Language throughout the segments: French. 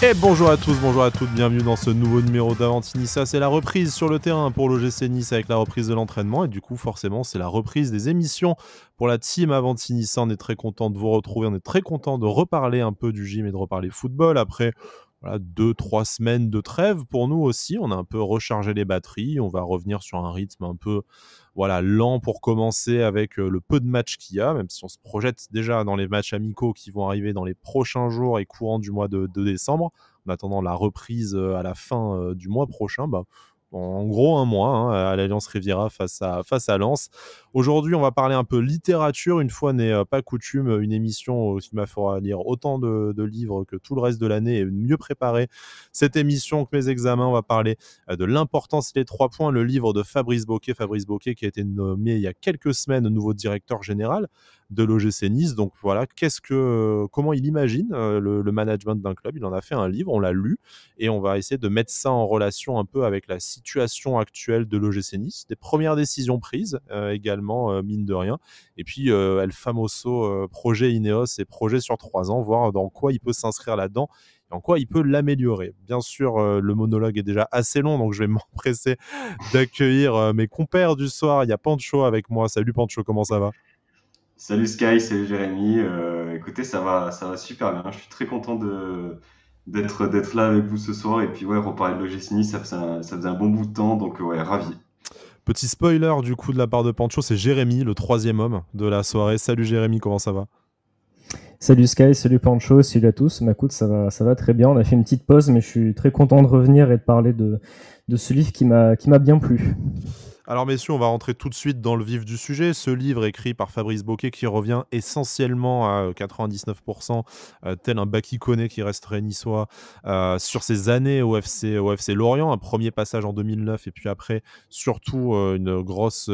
Et bonjour à tous, bonjour à toutes, bienvenue dans ce nouveau numéro d'Avanti-Nice. C'est la reprise sur le terrain pour l'OGC Nice avec la reprise de l'entraînement et du coup forcément c'est la reprise des émissions pour la team Avanti-Nice. On est très content de vous retrouver, on est très content de reparler un peu du gym et de reparler football après 2-3 semaines de trêve pour nous aussi. On a un peu rechargé les batteries, on va revenir sur un rythme un peu lent pour commencer avec le peu de matchs qu'il y a, même si on se projette déjà dans les matchs amicaux qui vont arriver dans les prochains jours et courant du mois de décembre. En attendant la reprise à la fin du mois prochain, en gros un mois à l'Alliance Riviera face à Lens. Aujourd'hui, on va parler un peu littérature. Une fois n'est pas coutume, une émission qui m'a fera lire autant de livres que tout le reste de l'année et mieux préparer cette émission que mes examens. On va parler de l'importance des 3 points, le livre de Fabrice Bocquet qui a été nommé il y a quelques semaines nouveau directeur général de l'OGC Nice. Donc voilà, comment il imagine le management d'un club. Il en a fait un livre, on l'a lu et on va essayer de mettre ça en relation un peu avec la situation actuelle de l'OGC Nice, des premières décisions prises également, mine de rien, et puis El Famoso projet Ineos et projet sur 3 ans, voir dans quoi il peut s'inscrire là-dedans et en quoi il peut l'améliorer. Bien sûr, le monologue est déjà assez long, donc je vais m'empresser d'accueillir mes compères du soir. Il y a Pancho avec moi. Salut Pancho, comment ça va? Salut Sky, salut Jérémy. Écoutez, ça va super bien. Je suis très content d'être là avec vous ce soir. Et puis, ouais, reparler de l'OGC Nice, ça faisait un bon bout de temps. Donc, ouais, ravi. Petit spoiler du coup de la part de Pancho, c'est Jérémy, le 3e homme de la soirée. Salut Jérémy, comment ça va? Salut Sky, salut Pancho, salut à tous. Écoute, ça va très bien. On a fait une petite pause, mais je suis très content de revenir et de parler de ce livre qui m'a bien plu. Alors messieurs, on va rentrer tout de suite dans le vif du sujet. Ce livre écrit par Fabrice Bocquet qui revient essentiellement à 99%, tel un Bakikoné qui resterait niçois, sur ses années au FC Lorient. Un premier passage en 2009 et puis après surtout une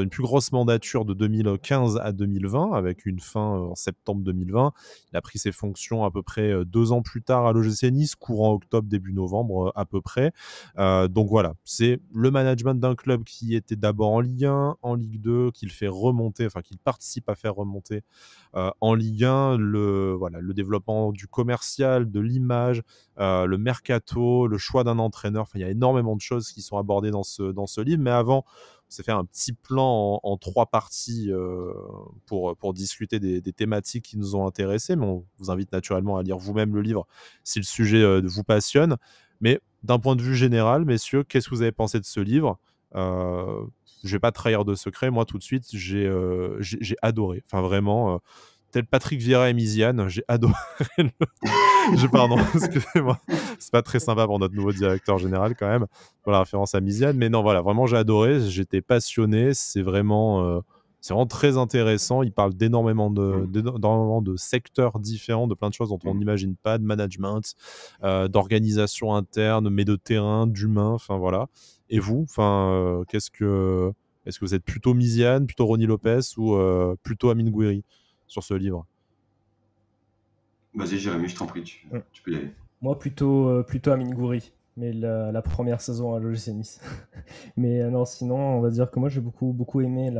plus grosse mandature de 2015 à 2020 avec une fin en septembre 2020. Il a pris ses fonctions à peu près 2 ans plus tard à l'OGC Nice, courant octobre, début novembre à peu près. Donc voilà, c'est le management d'un club qui était d'abord en Ligue 1, en Ligue 2, qu'il participe à faire remonter en Ligue 1, le développement du commercial, de l'image, le mercato, le choix d'un entraîneur. Il y a énormément de choses qui sont abordées dans ce livre. Mais avant, on s'est fait un petit plan en 3 parties pour discuter des thématiques qui nous ont intéressés. Mais on vous invite naturellement à lire vous-même le livre si le sujet vous passionne. Mais d'un point de vue général, messieurs, qu'est-ce que vous avez pensé de ce livre? Je ne vais pas trahir de secret, moi tout de suite, j'ai adoré. Enfin vraiment, tel Patrick Vieira et Miziane, j'ai adoré pardon, excusez-moi, c'est pas très sympa pour notre nouveau directeur général quand même, pour la référence à Miziane, mais non, voilà, vraiment j'ai adoré, j'étais passionné, c'est vraiment très intéressant. Il parle d'énormément de secteurs différents, de plein de choses dont on n'imagine pas, de management, d'organisation interne, mais de terrain, d'humain, enfin voilà. Et vous, est-ce que vous êtes plutôt Miziane, plutôt Ronny Lopez ou plutôt Amine Gouiri sur ce livre? Vas-y, Jérémy, je t'en prie, tu peux y aller. Moi, plutôt Amine Gouiri, mais la première saison à l'OGC Nice. Mais non, sinon, on va dire que moi, j'ai beaucoup aimé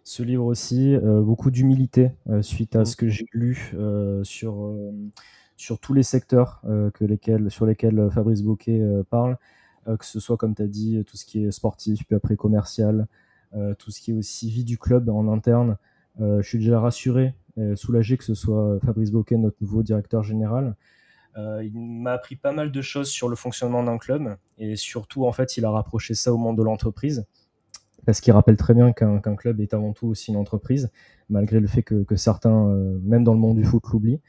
ce livre aussi. Beaucoup d'humilité suite à ce que j'ai lu sur tous les secteurs sur lesquels Fabrice Bocquet parle. Que ce soit, comme tu as dit, tout ce qui est sportif, puis après commercial, tout ce qui est aussi vie du club en interne. Je suis déjà rassuré, soulagé que ce soit Fabrice Bocquet, notre nouveau directeur général. Il m'a appris pas mal de choses sur le fonctionnement d'un club et surtout, en fait, il a rapproché ça au monde de l'entreprise parce qu'il rappelle très bien qu'un club est avant tout aussi une entreprise, malgré le fait que certains, même dans le monde du foot, l'oublient.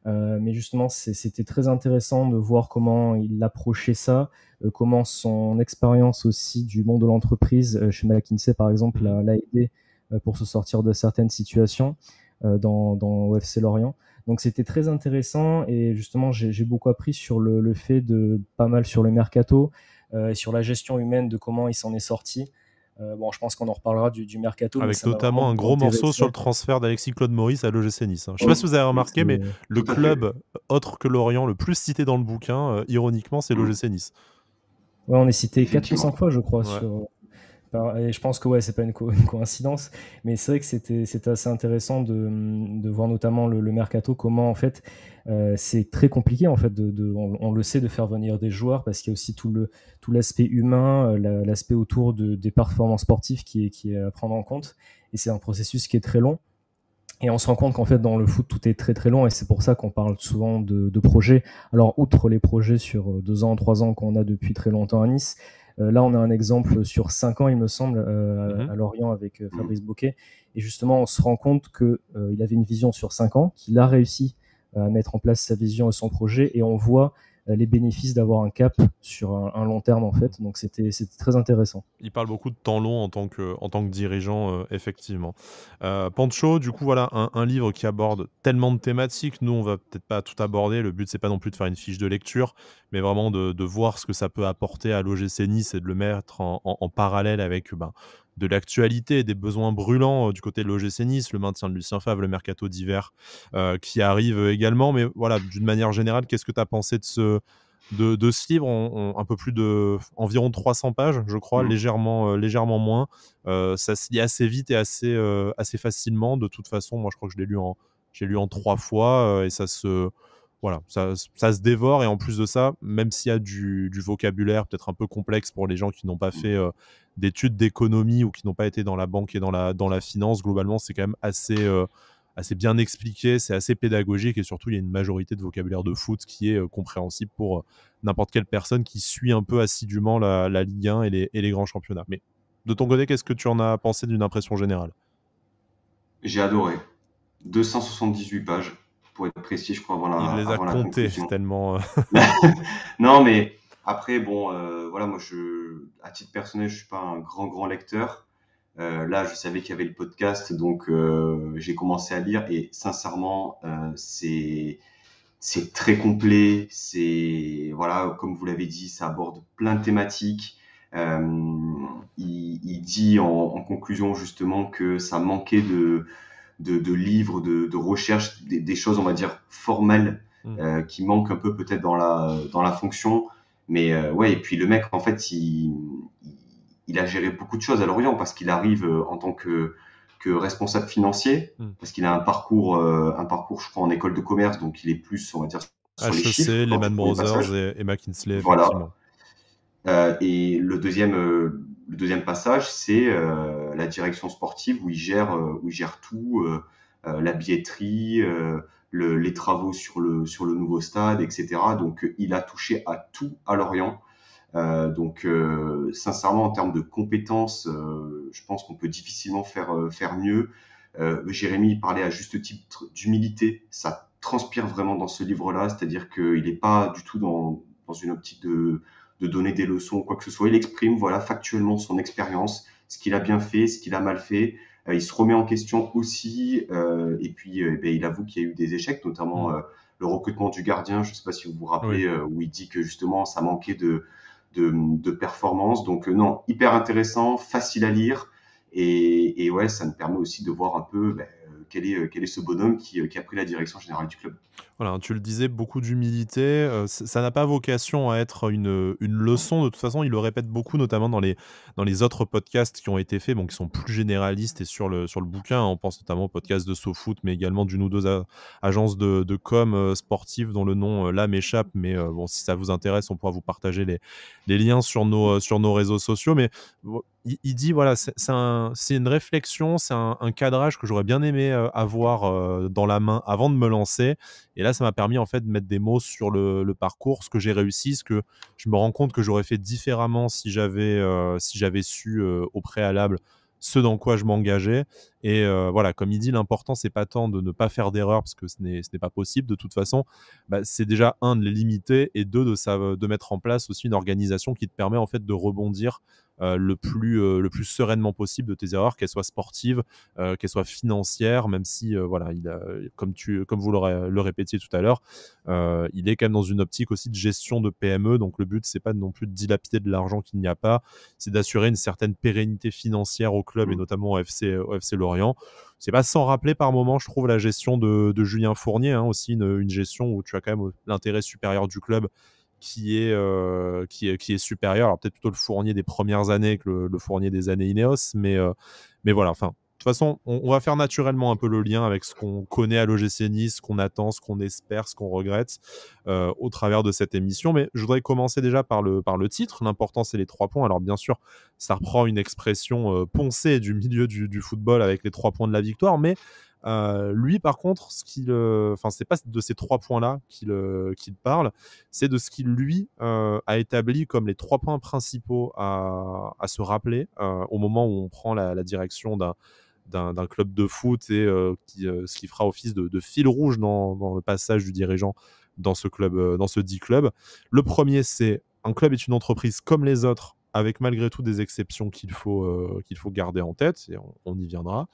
Mais justement, c'était très intéressant de voir comment il approchait ça, comment son expérience aussi du monde de l'entreprise, chez McKinsey par exemple, l'a aidé pour se sortir de certaines situations dans FC Lorient. Donc c'était très intéressant et justement j'ai beaucoup appris sur le fait de pas mal sur le mercato et sur la gestion humaine de comment il s'en est sorti. Bon, je pense qu'on en reparlera du mercato. Avec mais ça m'a notamment vraiment un beaucoup gros morceau intéressé. sur le transfert d'Alexis Claude Maurice à l'OGC Nice. Je ne sais pas si vous avez remarqué, mais le Tout à fait. club autre que Lorient le plus cité dans le bouquin, ironiquement, c'est l'OGC Nice. Ouais, on est cité 4 ou Effectivement. 5 fois, je crois, Ouais. Et je pense que ouais, c'est pas une coïncidence, mais c'est vrai que c'était assez intéressant de voir notamment le mercato, comment en fait c'est très compliqué en fait on le sait, de faire venir des joueurs, parce qu'il y a aussi tout l'aspect humain, l'aspect autour des performances sportives qui est à prendre en compte, et c'est un processus qui est très long. Et on se rend compte qu'en fait, dans le foot, tout est très très long, et c'est pour ça qu'on parle souvent de projets. Alors, outre les projets sur 2 ans, 3 ans qu'on a depuis très longtemps à Nice, là, on a un exemple sur 5 ans, il me semble, à Lorient avec Fabrice Bocquet. Et justement, on se rend compte qu'il avait une vision sur 5 ans, qu'il a réussi à mettre en place sa vision et son projet, et on voit les bénéfices d'avoir un cap sur un long terme, en fait. Donc, c'était très intéressant. Il parle beaucoup de temps long en tant que dirigeant, effectivement. Pancho, du coup, voilà, un livre qui aborde tellement de thématiques. Nous, on va peut-être pas tout aborder. Le but, c'est pas non plus de faire une fiche de lecture, mais vraiment de voir ce que ça peut apporter à l'OGC Nice et de le mettre en parallèle avec de l'actualité et des besoins brûlants du côté de l'OGC Nice, le maintien de Lucien Favre, le mercato d'hiver qui arrive également. Mais voilà, d'une manière générale, qu'est-ce que tu as pensé de ce livre? Un peu plus de environ 300 pages, je crois, légèrement moins. Ça se lit assez vite et assez facilement. De toute façon, moi, je crois que j'ai lu en 3 fois et ça se dévore. Et en plus de ça, même s'il y a du vocabulaire peut-être un peu complexe pour les gens qui n'ont pas fait d'études d'économie ou qui n'ont pas été dans la banque et dans la finance, globalement, c'est quand même assez bien expliqué, c'est assez pédagogique, et surtout il y a une majorité de vocabulaire de foot qui est compréhensible pour n'importe quelle personne qui suit un peu assidûment la Ligue 1 et les grands championnats. Mais de ton côté, qu'est-ce que tu en as pensé d'une impression générale? J'ai adoré. 278 pages, pour être précis, je crois, Il les a avant la comptés conclusion. tellement. Non, mais après, bon, voilà, moi, à titre personnel, je suis pas un grand lecteur. Là, je savais qu'il y avait le podcast, donc j'ai commencé à lire, et sincèrement, c'est très complet. C'est, voilà, comme vous l'avez dit, ça aborde plein de thématiques. Il dit en conclusion justement que ça manquait de livres, de recherche, des choses, on va dire, formelles, qui manquent un peu peut-être dans la fonction. Mais ouais, et puis le mec, en fait, il a géré beaucoup de choses à Lorient, parce qu'il arrive en tant que responsable financier, parce qu'il a un parcours, je crois, en école de commerce, donc il est plus, on va dire, sur les chiffres HEC, lors du Lehman premier Brothers passage. et McKinsey, Voilà. effectivement. Et le deuxième passage, c'est la direction sportive, où il gère tout, la billetterie, les travaux sur le nouveau stade, etc. Donc, il a touché à tout à Lorient. Donc, sincèrement, en termes de compétences, je pense qu'on peut difficilement faire mieux. Jérémy parlait à juste titre d'humilité. Ça transpire vraiment dans ce livre-là, c'est-à-dire qu'il n'est pas du tout dans une optique de donner des leçons ou quoi que ce soit. Il exprime, voilà, factuellement son expérience, ce qu'il a bien fait, ce qu'il a mal fait. Il se remet en question aussi, et puis il avoue qu'il y a eu des échecs, notamment le recrutement du gardien. Je ne sais pas si vous vous rappelez, où il dit que justement ça manquait de performance. Donc non, hyper intéressant, facile à lire, et ouais, ça me permet aussi de voir un peu quel est ce bonhomme qui a pris la direction générale du club. Voilà, tu le disais, beaucoup d'humilité. Ça n'a pas vocation à être une leçon. De toute façon, il le répète beaucoup, notamment dans les autres podcasts qui ont été faits, bon, qui sont plus généralistes et sur le bouquin. On pense notamment au podcast de SoFoot, mais également d'une ou deux agences de com sportive dont le nom là m'échappe. Mais bon, si ça vous intéresse, on pourra vous partager les liens sur nos réseaux sociaux. Mais il dit, voilà, c'est une réflexion, c'est un cadrage que j'aurais bien aimé avoir dans la main avant de me lancer. Et là, ça m'a permis en fait de mettre des mots sur le parcours, ce que j'ai réussi, ce que je me rends compte que j'aurais fait différemment si j'avais su au préalable ce dans quoi je m'engageais. Et voilà, comme il dit, l'important, c'est pas tant de ne pas faire d'erreurs, parce que ce n'est pas possible de toute façon. C'est déjà, un, de les limiter, et deux, de mettre en place aussi une organisation qui te permet en fait de rebondir le plus sereinement possible de tes erreurs, qu'elles soient sportives, qu'elles soient financières, même si voilà, comme vous le répétiez tout à l'heure, il est quand même dans une optique aussi de gestion de PME. Donc le but, c'est pas non plus de dilapider de l'argent qu'il n'y a pas, c'est d'assurer une certaine pérennité financière au club, et notamment au FC Lorient. C'est pas sans rappeler par moment, je trouve, la gestion de Julien Fournier, aussi une gestion où tu as quand même l'intérêt supérieur du club qui est supérieur. Alors peut-être plutôt le Fournier des premières années que le Fournier des années Ineos, mais voilà, enfin. De toute façon, on va faire naturellement un peu le lien avec ce qu'on connaît à l'OGC Nice, ce qu'on attend, ce qu'on espère, ce qu'on regrette au travers de cette émission. Mais je voudrais commencer déjà par le titre. L'important, c'est les 3 points. Alors bien sûr, ça reprend une expression poncée du milieu du football avec les 3 points de la victoire. Mais lui, par contre, c'est pas de ces 3 points-là qu'il parle, c'est de ce qu'il, lui, a établi comme les 3 points principaux à se rappeler au moment où on prend la direction d'un club de foot et ce qui fera office de fil rouge dans le passage du dirigeant dans ce club, dans ce dit club. Le premier, c'est un club est une entreprise comme les autres, avec malgré tout des exceptions qu'il faut garder en tête, et on y viendra.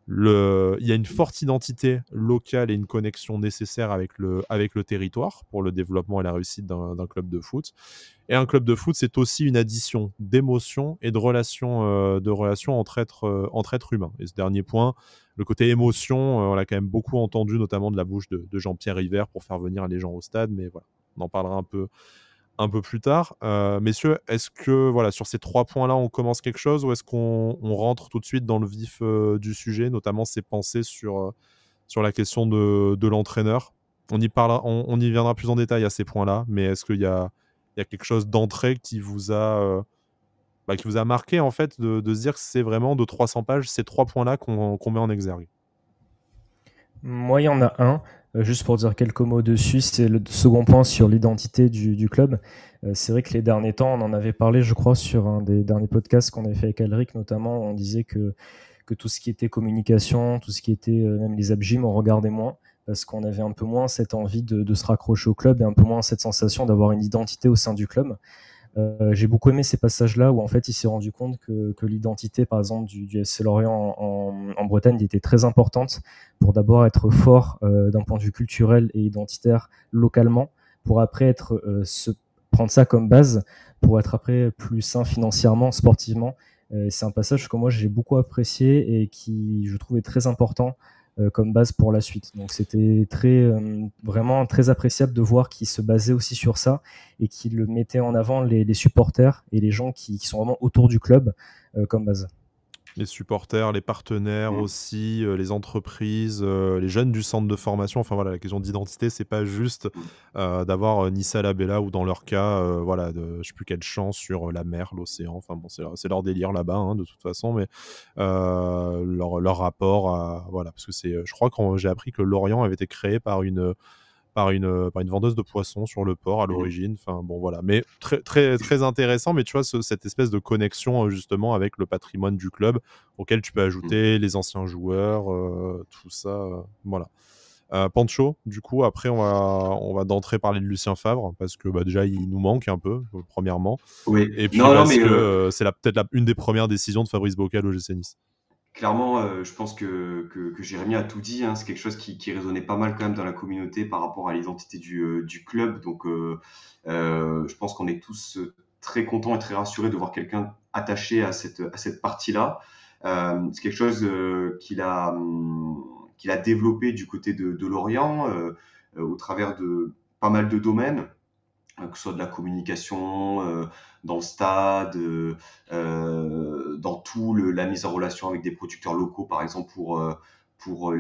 Il y a une forte identité locale et une connexion nécessaire avec le territoire pour le développement et la réussite d'un club de foot. Et un club de foot, c'est aussi une addition d'émotions et de relations entre êtres humains. Et ce dernier point, le côté émotion, on l'a quand même beaucoup entendu, notamment de la bouche de Jean-Pierre River pour faire venir les gens au stade. Mais voilà, on en parlera un peu plus tard. Messieurs, est-ce que voilà, sur ces 3 points-là, on commence quelque chose ou est-ce qu'on rentre tout de suite dans le vif du sujet, notamment ses pensées sur la question de l'entraîneur? On y parlera, on y viendra plus en détail à ces points-là, mais est-ce qu'il y a quelque chose d'entrée qui vous a marqué en fait de se dire que c'est vraiment de 300 pages, ces 3 points-là qu'on met en exergue? Moi, il y en a un, juste pour dire quelques mots dessus, c'est le second point sur l'identité du club. C'est vrai que les derniers temps, on en avait parlé, je crois, sur un des derniers podcasts qu'on avait fait avec Alric, notamment, on disait que tout ce qui était communication, tout ce qui était même les abgym, on regardait moins, parce qu'on avait un peu moins cette envie de se raccrocher au club et un peu moins cette sensation d'avoir une identité au sein du club. J'ai beaucoup aimé ces passages-là où en fait il s'est rendu compte que l'identité par exemple du FC Lorient en Bretagne était très importante pour d'abord être fort d'un point de vue culturel et identitaire localement, pour après prendre ça comme base pour être après plus sain financièrement, sportivement. C'est un passage que moi j'ai beaucoup apprécié et qui je trouvais très important comme base pour la suite. Donc c'était vraiment très appréciable de voir qu'il se basait aussi sur ça et qu'il mettait en avant les supporters et les gens qui sont vraiment autour du club comme base. Les supporters, les partenaires aussi, les entreprises, les jeunes du centre de formation. Enfin voilà, la question d'identité, c'est pas juste d'avoir Nissa Labella ou dans leur cas, voilà, je sais plus quel champ sur la mer, l'océan. Enfin bon, c'est leur délire là-bas, hein, de toute façon, mais leur rapport à voilà, parce que je crois que j'ai appris que Lorient avait été créé par une vendeuse de poissons sur le port à l'origine. Enfin bon voilà, mais très très très intéressant. Mais tu vois cette espèce de connexion justement avec le patrimoine du club auquel tu peux ajouter les anciens joueurs, tout ça. Voilà. Pancho, du coup après on va d'entrée parler de Lucien Favre parce que déjà il nous manque un peu premièrement. Oui. Et puis parce que c'est peut-être une des premières décisions de Fabrice Boquet au GC Nice. Clairement, je pense que Jérémy a tout dit, hein. C'est quelque chose qui résonnait pas mal quand même dans la communauté par rapport à l'identité du club. Donc, je pense qu'on est tous très contents et très rassurés de voir quelqu'un attaché à cette partie-là. C'est quelque chose qu'il a développé du côté de Lorient au travers de pas mal de domaines, que ce soit de la communication, dans le stade, dans tout la mise en relation avec des producteurs locaux, par exemple pour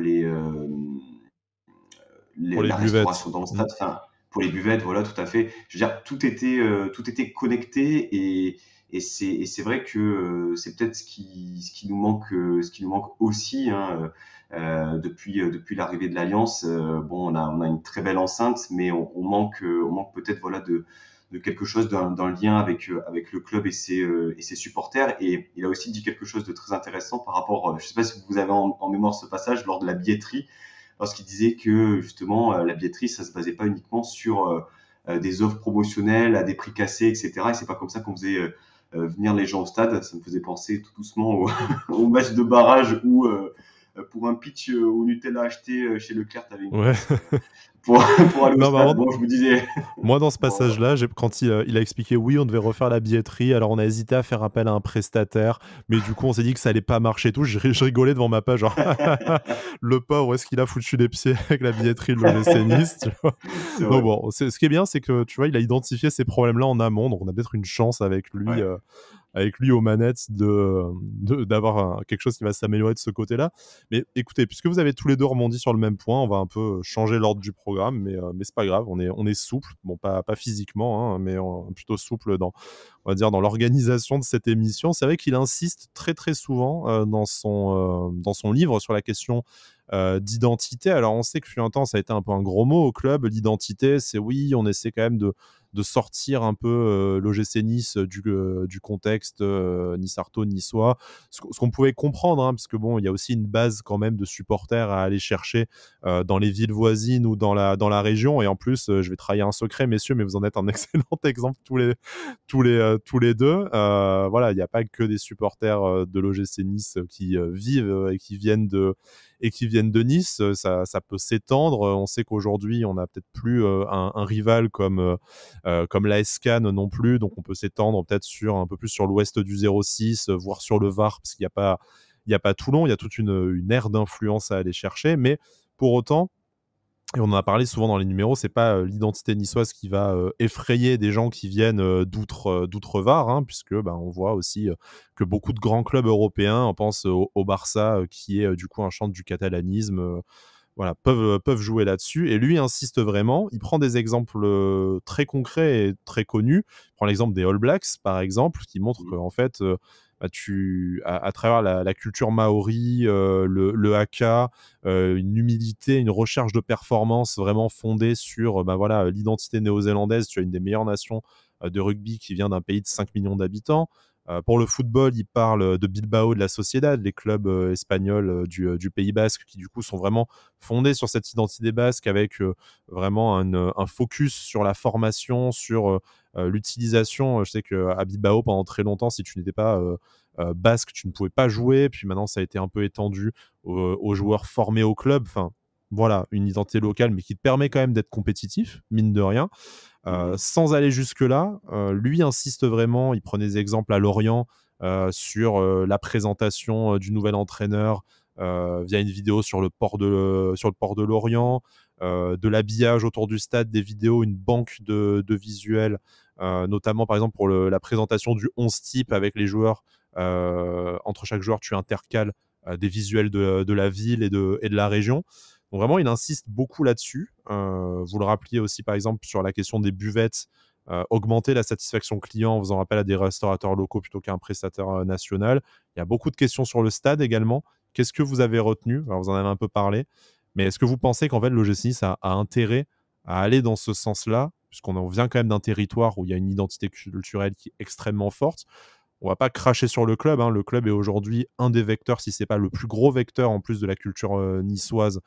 la restauration dans le stade, enfin pour les buvettes, voilà, tout à fait. Je veux dire, tout était connecté et c'est vrai que c'est peut-être ce qui nous manque aussi, hein, depuis l'arrivée de l'Alliance. Bon, on a une très belle enceinte, mais on manque peut-être voilà de quelque chose d'un lien avec le club et ses supporters. Et il a aussi dit quelque chose de très intéressant par rapport, je sais pas si vous avez en mémoire ce passage lors de la billetterie, lorsqu'il disait que justement la billetterie, ça se basait pas uniquement sur des offres promotionnelles à des prix cassés, etc. Et c'est pas comme ça qu'on faisait venir les gens au stade. Ça me faisait penser tout doucement au match de barrage où pour un pitch au Nutella acheté chez Leclerc, t'avais une pour, pour aller au Non, stade. bah, Bon, je me disais, moi, dans ce bon, passage-là, quand il a expliqué oui, on devait refaire la billetterie, alors on a hésité à faire appel à un prestataire, mais du coup, on s'est dit que ça allait pas marcher et tout. Je rigolais devant ma page, genre, le pauvre, où est-ce qu'il a foutu les pieds avec la billetterie de l'OGC Nice, tu vois. c'est Donc vrai. bon, ce qui est bien, c'est que tu vois, il a identifié ces problèmes-là en amont, donc on a peut-être une chance Ouais. avec lui aux manettes d'avoir quelque chose qui va s'améliorer de ce côté-là. Mais écoutez, puisque vous avez tous les deux rebondi sur le même point, on va un peu changer l'ordre du programme, mais c'est pas grave, on est souple, bon pas physiquement, hein, mais plutôt souple on va dire dans l'organisation de cette émission. C'est vrai qu'il insiste très très souvent dans son livre sur la question d'identité. Alors on sait que fut un temps, ça a été un peu un gros mot au club. L'identité, c'est oui, on essaie quand même de sortir un peu l'OGC Nice du contexte Nice-Arto, niçois. Ce qu'on pouvait comprendre, hein, parce que bon, il y a aussi une base quand même de supporters à aller chercher dans les villes voisines ou dans la région. Et en plus, je vais trahir un secret, messieurs, mais vous en êtes un excellent exemple tous les deux. Voilà, il n'y a pas que des supporters de l'OGC Nice qui vivent et qui viennent de Nice. Ça peut s'étendre. On sait qu'aujourd'hui, on n'a peut-être plus un rival comme l'AS Cannes non plus, donc on peut s'étendre peut-être un peu plus sur l'ouest du 06, voire sur le Var, parce qu'il n'y a pas Toulon, il y a toute une aire d'influence à aller chercher, mais pour autant, et on en a parlé souvent dans les numéros, c'est pas l'identité niçoise qui va effrayer des gens qui viennent d'outre-Var, hein, puisque on voit aussi que beaucoup de grands clubs européens, on pense au Barça, qui est du coup un chantre du catalanisme, voilà, peuvent jouer là-dessus. Et lui insiste vraiment. Il prend des exemples très concrets et très connus. Il prend l'exemple des All Blacks, par exemple, qui montre qu'en fait, à travers la culture maori, le haka, une humilité, une recherche de performance vraiment fondée sur voilà, l'identité néo-zélandaise. Tu as une des meilleures nations de rugby qui vient d'un pays de 5 millions d'habitants. Pour le football, il parle de Bilbao, de la Sociedad, les clubs espagnols du Pays Basque, qui du coup sont vraiment fondés sur cette identité basque avec vraiment un focus sur la formation, sur l'utilisation. Je sais qu'à Bilbao, pendant très longtemps, si tu n'étais pas basque, tu ne pouvais pas jouer. Puis maintenant, ça a été un peu étendu aux joueurs formés au club. Enfin, voilà, une identité locale, mais qui te permet quand même d'être compétitif, mine de rien. Sans aller jusque-là, lui insiste vraiment, il prenait des exemples à Lorient sur la présentation du nouvel entraîneur via une vidéo sur le port de Lorient, de l'habillage autour du stade, des vidéos, une banque de visuels, notamment par exemple pour la présentation du 11 type avec les joueurs. Entre chaque joueur, tu intercales des visuels de la ville et de la région. Donc vraiment, il insiste beaucoup là-dessus. Vous le rappeliez aussi, par exemple, sur la question des buvettes, augmenter la satisfaction client en faisant appel à des restaurateurs locaux plutôt qu'à un prestataire national. Il y a beaucoup de questions sur le stade également. Qu'est-ce que vous avez retenu? Alors, vous en avez un peu parlé, mais est-ce que vous pensez qu'en fait, l'OGC Nice a intérêt à aller dans ce sens-là, puisqu'on en vient quand même d'un territoire où il y a une identité culturelle qui est extrêmement forte? On va pas cracher sur le club, hein. Le club est aujourd'hui un des vecteurs, si c'est pas le plus gros vecteur en plus de la culture niçoise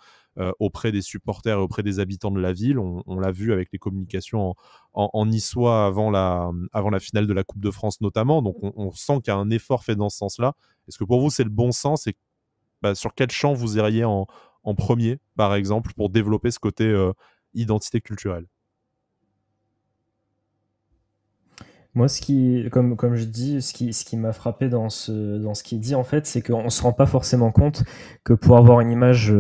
auprès des supporters et auprès des habitants de la ville. On l'a vu avec les communications en niçois avant la finale de la Coupe de France notamment. Donc on sent qu'il y a un effort fait dans ce sens-là. Est-ce que pour vous c'est le bon sens et sur quel champ vous iriez en premier, par exemple, pour développer ce côté identité culturelle? Moi, comme je dis, ce qui m'a frappé dans ce qu'il dit, en fait, c'est qu'on ne se rend pas forcément compte que pour avoir une image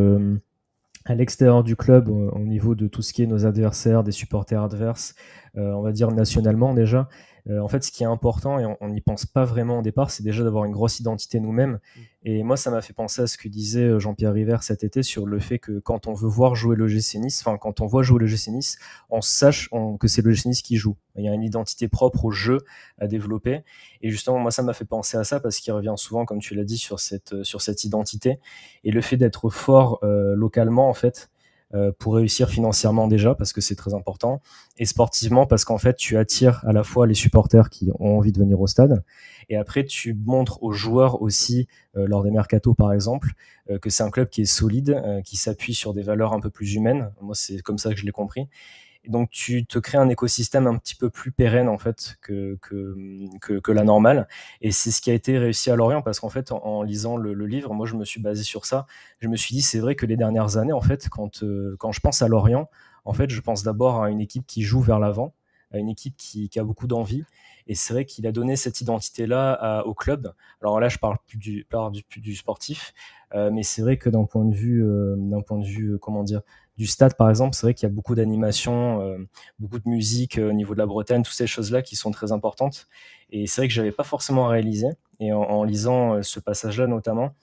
à l'extérieur du club, au niveau de tout ce qui est nos adversaires, des supporters adverses, on va dire nationalement déjà, en fait, ce qui est important, et on n'y pense pas vraiment au départ, c'est déjà d'avoir une grosse identité nous-mêmes. Et moi, ça m'a fait penser à ce que disait Jean-Pierre River cet été sur le fait que quand on veut voir jouer le GC Nice, enfin, quand on voit jouer le GC Nice, on sache que c'est le GC Nice qui joue. Il y a une identité propre au jeu à développer. Et justement, moi, ça m'a fait penser à ça parce qu'il revient souvent, comme tu l'as dit, sur cette identité. Et le fait d'être fort localement, en fait, pour réussir financièrement déjà, parce que c'est très important, et sportivement, parce qu'en fait, tu attires à la fois les supporters qui ont envie de venir au stade, et après, tu montres aux joueurs aussi, lors des mercatos par exemple, que c'est un club qui est solide, qui s'appuie sur des valeurs un peu plus humaines. Moi, c'est comme ça que je l'ai compris. Et donc, tu te crées un écosystème un petit peu plus pérenne, en fait, que la normale. Et c'est ce qui a été réussi à Lorient, parce qu'en fait, en lisant le livre, moi, je me suis basé sur ça. Je me suis dit, c'est vrai que les dernières années, en fait, quand je pense à Lorient, En fait, je pense d'abord à une équipe qui joue vers l'avant, à une équipe qui a beaucoup d'envie. Et c'est vrai qu'il a donné cette identité-là au club. Alors là, je parle plus du sportif, mais c'est vrai que d'un point de vue, comment dire, du stade, par exemple, c'est vrai qu'il y a beaucoup d'animation, beaucoup de musique au niveau de la Bretagne, toutes ces choses-là qui sont très importantes. Et c'est vrai que j'avais pas forcément réalisé. Et en lisant ce passage-là notamment,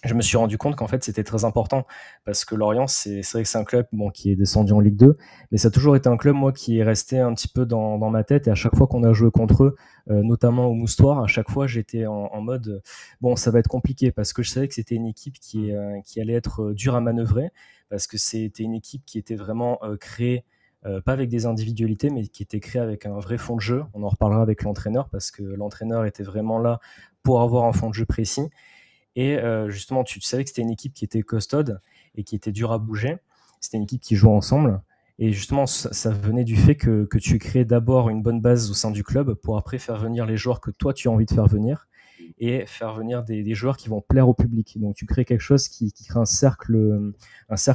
je me suis rendu compte qu'en fait c'était très important parce que Lorient c'est vrai que c'est un club qui est descendu en Ligue 2, mais ça a toujours été un club moi qui est resté un petit peu dans ma tête, et à chaque fois qu'on a joué contre eux, notamment au Moustoir, à chaque fois j'étais en mode bon, ça va être compliqué, parce que je savais que c'était une équipe qui allait être dure à manœuvrer, parce que c'était une équipe qui était vraiment créée pas avec des individualités, mais qui était créée avec un vrai fond de jeu. On en reparlera avec l'entraîneur, parce que l'entraîneur était vraiment là pour avoir un fond de jeu précis. Et justement, tu savais que c'était une équipe qui était costaude et qui était dure à bouger. C'était une équipe qui jouait ensemble. Et justement, ça venait du fait que tu crées d'abord une bonne base au sein du club pour après faire venir les joueurs que toi, tu as envie de faire venir, et faire venir des joueurs qui vont plaire au public. Donc, tu crées quelque chose qui crée un cercle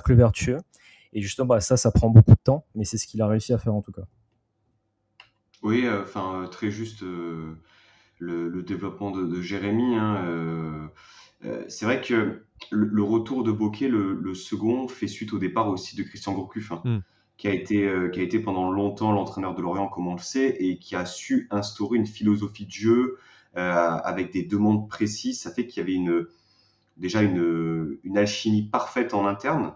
vertueux. Et justement, ça prend beaucoup de temps, mais c'est ce qu'il a réussi à faire en tout cas. Oui, très juste le développement de Jérémy, hein, c'est vrai que le retour de Bocquet, le second, fait suite au départ aussi de Christian Gourcuff, hein, Mm. qui a été pendant longtemps l'entraîneur de Lorient, comme on le sait, et qui a su instaurer une philosophie de jeu avec des demandes précises. Ça fait qu'il y avait déjà une alchimie parfaite en interne,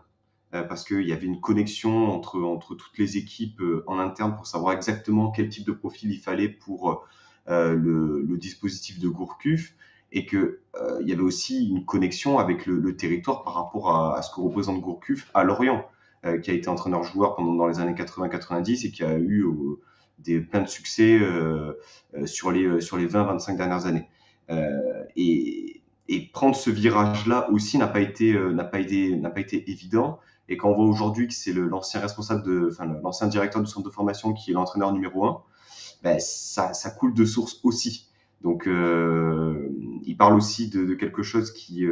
parce qu'il y avait une connexion entre toutes les équipes en interne pour savoir exactement quel type de profil il fallait pour le dispositif de Gourcuff, et que il y avait aussi une connexion avec le territoire par rapport à ce que représente Gourcuff à Lorient, qui a été entraîneur-joueur dans les années 80-90 et qui a eu plein de succès sur les 20-25 dernières années. Et prendre ce virage-là aussi n'a pas été évident. Et quand on voit aujourd'hui que c'est l'ancien l'ancien directeur du centre de formation qui est l'entraîneur numéro 1, ben, ça coule de source aussi. Donc, il parle aussi de quelque chose qui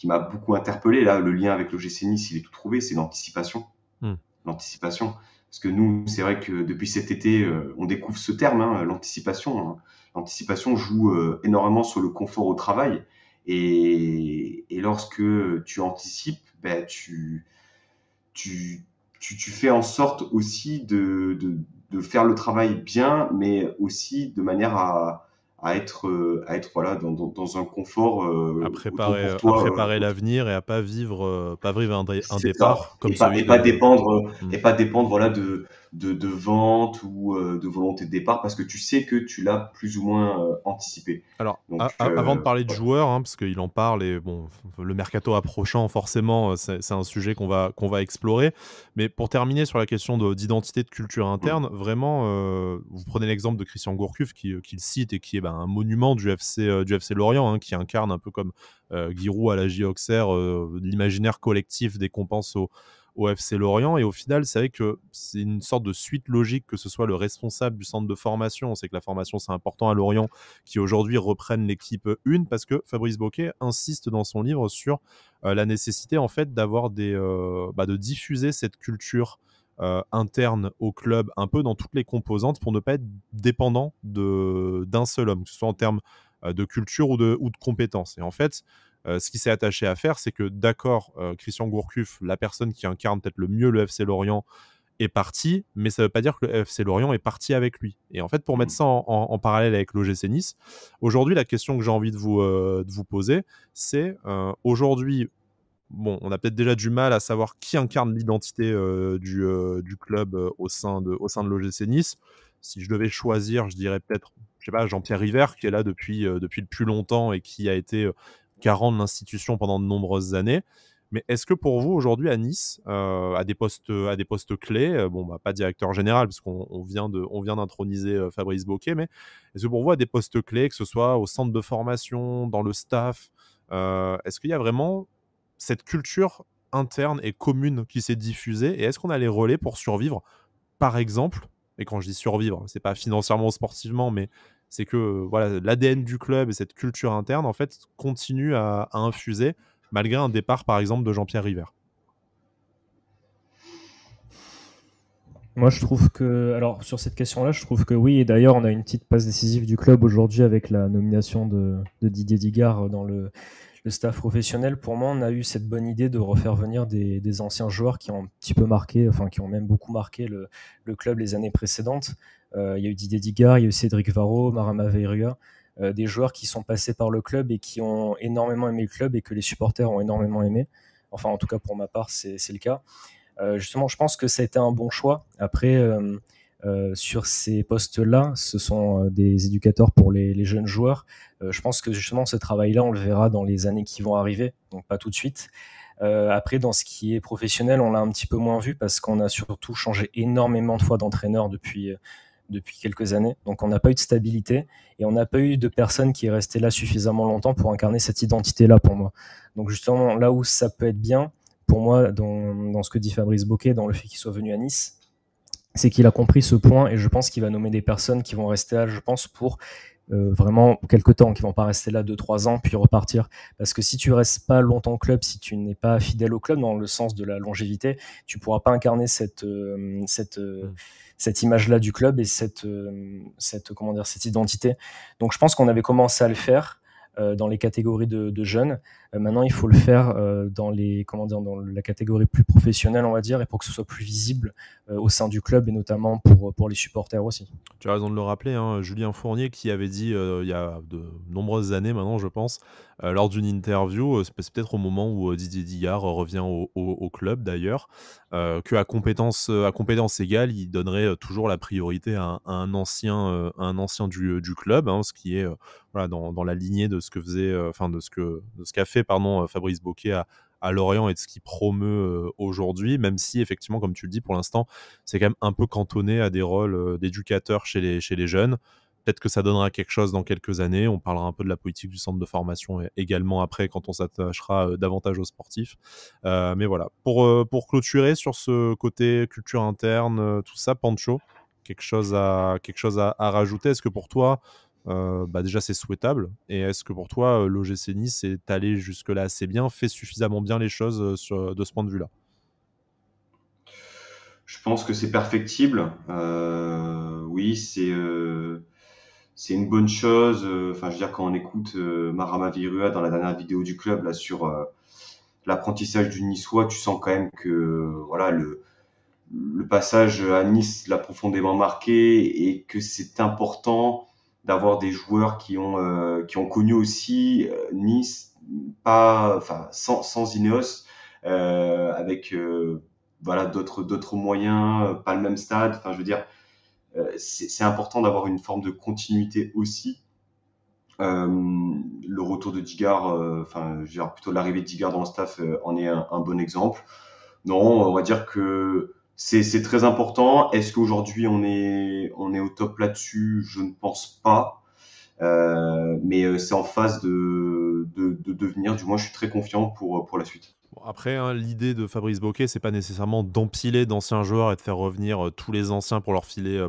m'a beaucoup interpellé. Là, le lien avec l'OGC Nice, il est tout trouvé, c'est l'anticipation. Mm. L'anticipation. Parce que nous, c'est vrai que depuis cet été, on découvre ce terme, hein, l'anticipation. Hein. L'anticipation joue énormément sur le confort au travail. Et lorsque tu anticipes, ben, tu, tu fais en sorte aussi de faire le travail bien, mais aussi de manière à être voilà, dans un confort autant pour À toi. préparer l'avenir et à pas vivre un C'est ça. départ comme celui de. Mm. Et pas dépendre voilà, de vente ou de volonté de départ, parce que tu sais que tu l'as plus ou moins anticipé. Alors, Donc, avant de parler de voilà. joueurs, hein, parce qu'il en parle, et bon, le mercato approchant, forcément, c'est un sujet qu'on va explorer. Mais pour terminer sur la question d'identité, de culture interne, vraiment, vous prenez l'exemple de Christian Gourcuff qui le cite et qui est un monument du FC Lorient, hein, qui incarne un peu comme Giroud à la J. Auxerre, l'imaginaire collectif dès qu'on pense au FC Lorient. Et au final, c'est vrai que c'est une sorte de suite logique que ce soit le responsable du centre de formation. On sait que la formation, c'est important à Lorient, qui aujourd'hui reprennent l'équipe 1, parce que Fabrice Bocquet insiste dans son livre sur la nécessité en fait d'avoir de diffuser cette culture interne au club un peu dans toutes les composantes pour ne pas être dépendant d'un seul homme, que ce soit en termes de culture ou de compétences. Et en fait, ce qu'il s'est attaché à faire, c'est que d'accord, Christian Gourcuff, la personne qui incarne peut-être le mieux le FC Lorient, est parti, mais ça ne veut pas dire que le FC Lorient est parti avec lui. Et en fait, pour mettre ça en parallèle avec l'OGC Nice, aujourd'hui, la question que j'ai envie de vous poser, c'est aujourd'hui, bon, on a peut-être déjà du mal à savoir qui incarne l'identité du club au sein de l'OGC Nice. Si je devais choisir, je dirais peut-être, je sais pas, Jean-Pierre River, qui est là depuis le plus longtemps et qui a été garant de l'institution pendant de nombreuses années. Mais est-ce que pour vous, aujourd'hui, à Nice, à des postes clés, pas directeur général, parce qu'on vient d'introniser Fabrice Bocquet, mais est-ce que pour vous, à des postes clés, que ce soit au centre de formation, dans le staff, est-ce qu'il y a vraiment cette culture interne et commune qui s'est diffusée, et est-ce qu'on a les relais pour survivre, par exemple, et quand je dis survivre, c'est pas financièrement ou sportivement, mais c'est que voilà, l'ADN du club et cette culture interne en fait continue à infuser malgré un départ par exemple de Jean-Pierre River. Moi, je trouve que, alors sur cette question-là, je trouve que oui, et d'ailleurs, on a une petite passe décisive du club aujourd'hui avec la nomination de Didier Digard dans le staff professionnel. Pour moi, on a eu cette bonne idée de refaire venir des anciens joueurs qui ont un petit peu marqué, enfin qui ont même beaucoup marqué le club les années précédentes. Il y a eu Didier Digard, il y a eu Cédric Varro, Marama Veirua, des joueurs qui sont passés par le club et qui ont énormément aimé le club et que les supporters ont énormément aimé. Enfin, en tout cas, pour ma part, c'est le cas. Justement, je pense que ça a été un bon choix. Après, sur ces postes-là, ce sont des éducateurs pour les jeunes joueurs. Je pense que justement, ce travail-là, on le verra dans les années qui vont arriver, donc pas tout de suite. Après, dans ce qui est professionnel, on l'a un petit peu moins vu parce qu'on a surtout changé énormément de fois d'entraîneur depuis quelques années. Donc, on n'a pas eu de stabilité et on n'a pas eu de personne qui est restée là suffisamment longtemps pour incarner cette identité-là pour moi. Donc, justement, là où ça peut être bien, pour moi, dans ce que dit Fabrice Bocquet, dans le fait qu'il soit venu à Nice, c'est qu'il a compris ce point et je pense qu'il va nommer des personnes qui vont rester là, je pense, pour vraiment quelques temps, qui vont pas rester là 2-3 ans puis repartir. Parce que si tu restes pas longtemps au club, si tu n'es pas fidèle au club dans le sens de la longévité, tu pourras pas incarner cette image-là du club et comment dire, cette identité. Donc je pense qu'on avait commencé à le faire dans les catégories de jeunes. Maintenant, il faut le faire dans dans la catégorie plus professionnelle, on va dire, et pour que ce soit plus visible au sein du club et notamment pour les supporters aussi. Tu as raison de le rappeler, hein, Julien Fournier qui avait dit il y a de nombreuses années maintenant, je pense, lors d'une interview, c'est peut-être au moment où Didier Digard revient au club d'ailleurs, qu'à à compétence égale, il donnerait toujours la priorité à un ancien du club, hein, ce qui est voilà, dans la lignée de ce que faisait, enfin de ce qu'a fait pardon, Fabrice Bocquet à Lorient et de ce qu'il promeut aujourd'hui, même si effectivement, comme tu le dis, pour l'instant, c'est quand même un peu cantonné à des rôles d'éducateur chez les jeunes. Peut-être que ça donnera quelque chose dans quelques années. On parlera un peu de la politique du centre de formation également après, quand on s'attachera davantage aux sportifs. Mais voilà. Pour clôturer sur ce côté culture interne, tout ça, Pancho, quelque chose à rajouter. Est-ce que pour toi, déjà c'est souhaitable, et est-ce que pour toi l'OGC Nice est allé jusque-là assez bien, fait suffisamment bien les choses de ce point de vue-là? Je pense que c'est perfectible. Oui, c'est une bonne chose. Enfin, je veux dire, quand on écoute Marama Virua dans la dernière vidéo du club là sur l'apprentissage du Niçois, tu sens quand même que voilà le passage à Nice l'a profondément marqué et que c'est important d'avoir des joueurs qui ont connu aussi Nice, pas, enfin, sans Ineos, avec voilà d'autres moyens, pas le même stade. Enfin, je veux dire, c'est important d'avoir une forme de continuité aussi. Le retour de Digard, enfin, je veux dire plutôt l'arrivée de Digard dans le staff en est un bon exemple. Non, on va dire que c'est très important. Est-ce qu'aujourd'hui on est au top là-dessus? Je ne pense pas. Mais c'est en phase de devenir. Du moins, je suis très confiant pour la suite. Bon, après, hein, l'idée de Fabrice Bocquet, c'est pas nécessairement d'empiler d'anciens joueurs et de faire revenir tous les anciens pour leur filer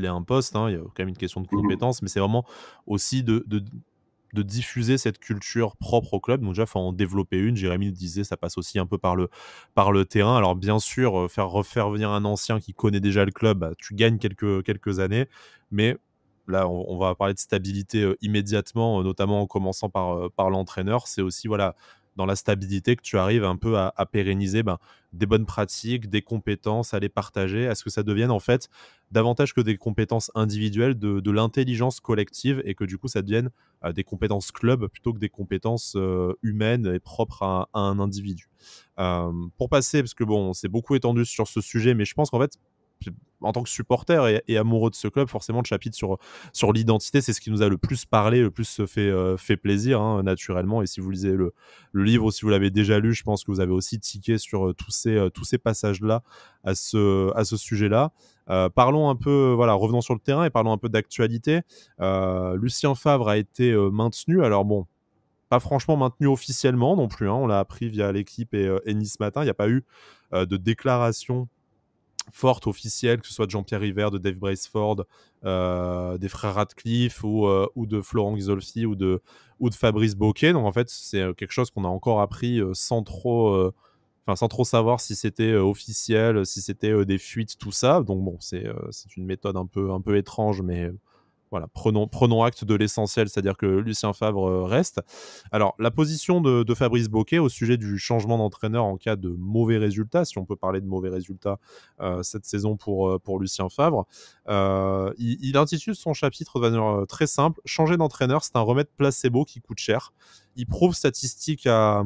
un poste, hein. Il y a quand même une question de Mhm. compétence, mais c'est vraiment aussi de diffuser cette culture propre au club. Donc déjà, il faut en développer une. Jérémy le disait, ça passe aussi un peu par le terrain. Alors bien sûr, refaire venir un ancien qui connaît déjà le club, bah, tu gagnes quelques années, mais là, on va parler de stabilité immédiatement, notamment en commençant par l'entraîneur. C'est aussi, voilà, dans la stabilité que tu arrives un peu à pérenniser des bonnes pratiques, des compétences, à les partager, à ce que ça devienne en fait davantage que des compétences individuelles, de l'intelligence collective, et que du coup ça devienne des compétences club plutôt que des compétences humaines et propres à un individu. Pour passer, parce que bon, on s'est beaucoup étendu sur ce sujet, mais je pense qu'en fait, en tant que supporter et amoureux de ce club, forcément, le chapitre sur l'identité, c'est ce qui nous a le plus parlé, le plus fait plaisir, hein, naturellement. Et si vous lisez le livre, ou si vous l'avez déjà lu, je pense que vous avez aussi tiqué sur tous ces passages-là à ce sujet-là. Parlons un peu, voilà, revenons sur le terrain et parlons un peu d'actualité. Lucien Favre a été maintenu. Alors bon, pas franchement maintenu officiellement non plus, hein. On l'a appris via l'équipe et Nice Matin. Il n'y a pas eu de déclaration forte officielle, que ce soit de Jean-Pierre River, de Dave Braceford, des frères Radcliffe ou de Florent Ghisolfi ou de Fabrice Bocquet. Donc en fait, c'est quelque chose qu'on a encore appris sans trop sans trop savoir si c'était officiel, si c'était des fuites, tout ça. Donc bon, c'est une méthode un peu étrange, mais voilà, prenons acte de l'essentiel, c'est-à-dire que Lucien Favre reste. Alors, la position de Fabrice Bocquet au sujet du changement d'entraîneur en cas de mauvais résultats, si on peut parler de mauvais résultats cette saison pour Lucien Favre, il intitule son chapitre de manière très simple. Changer d'entraîneur, c'est un remède placebo qui coûte cher. Il prouve statistiques à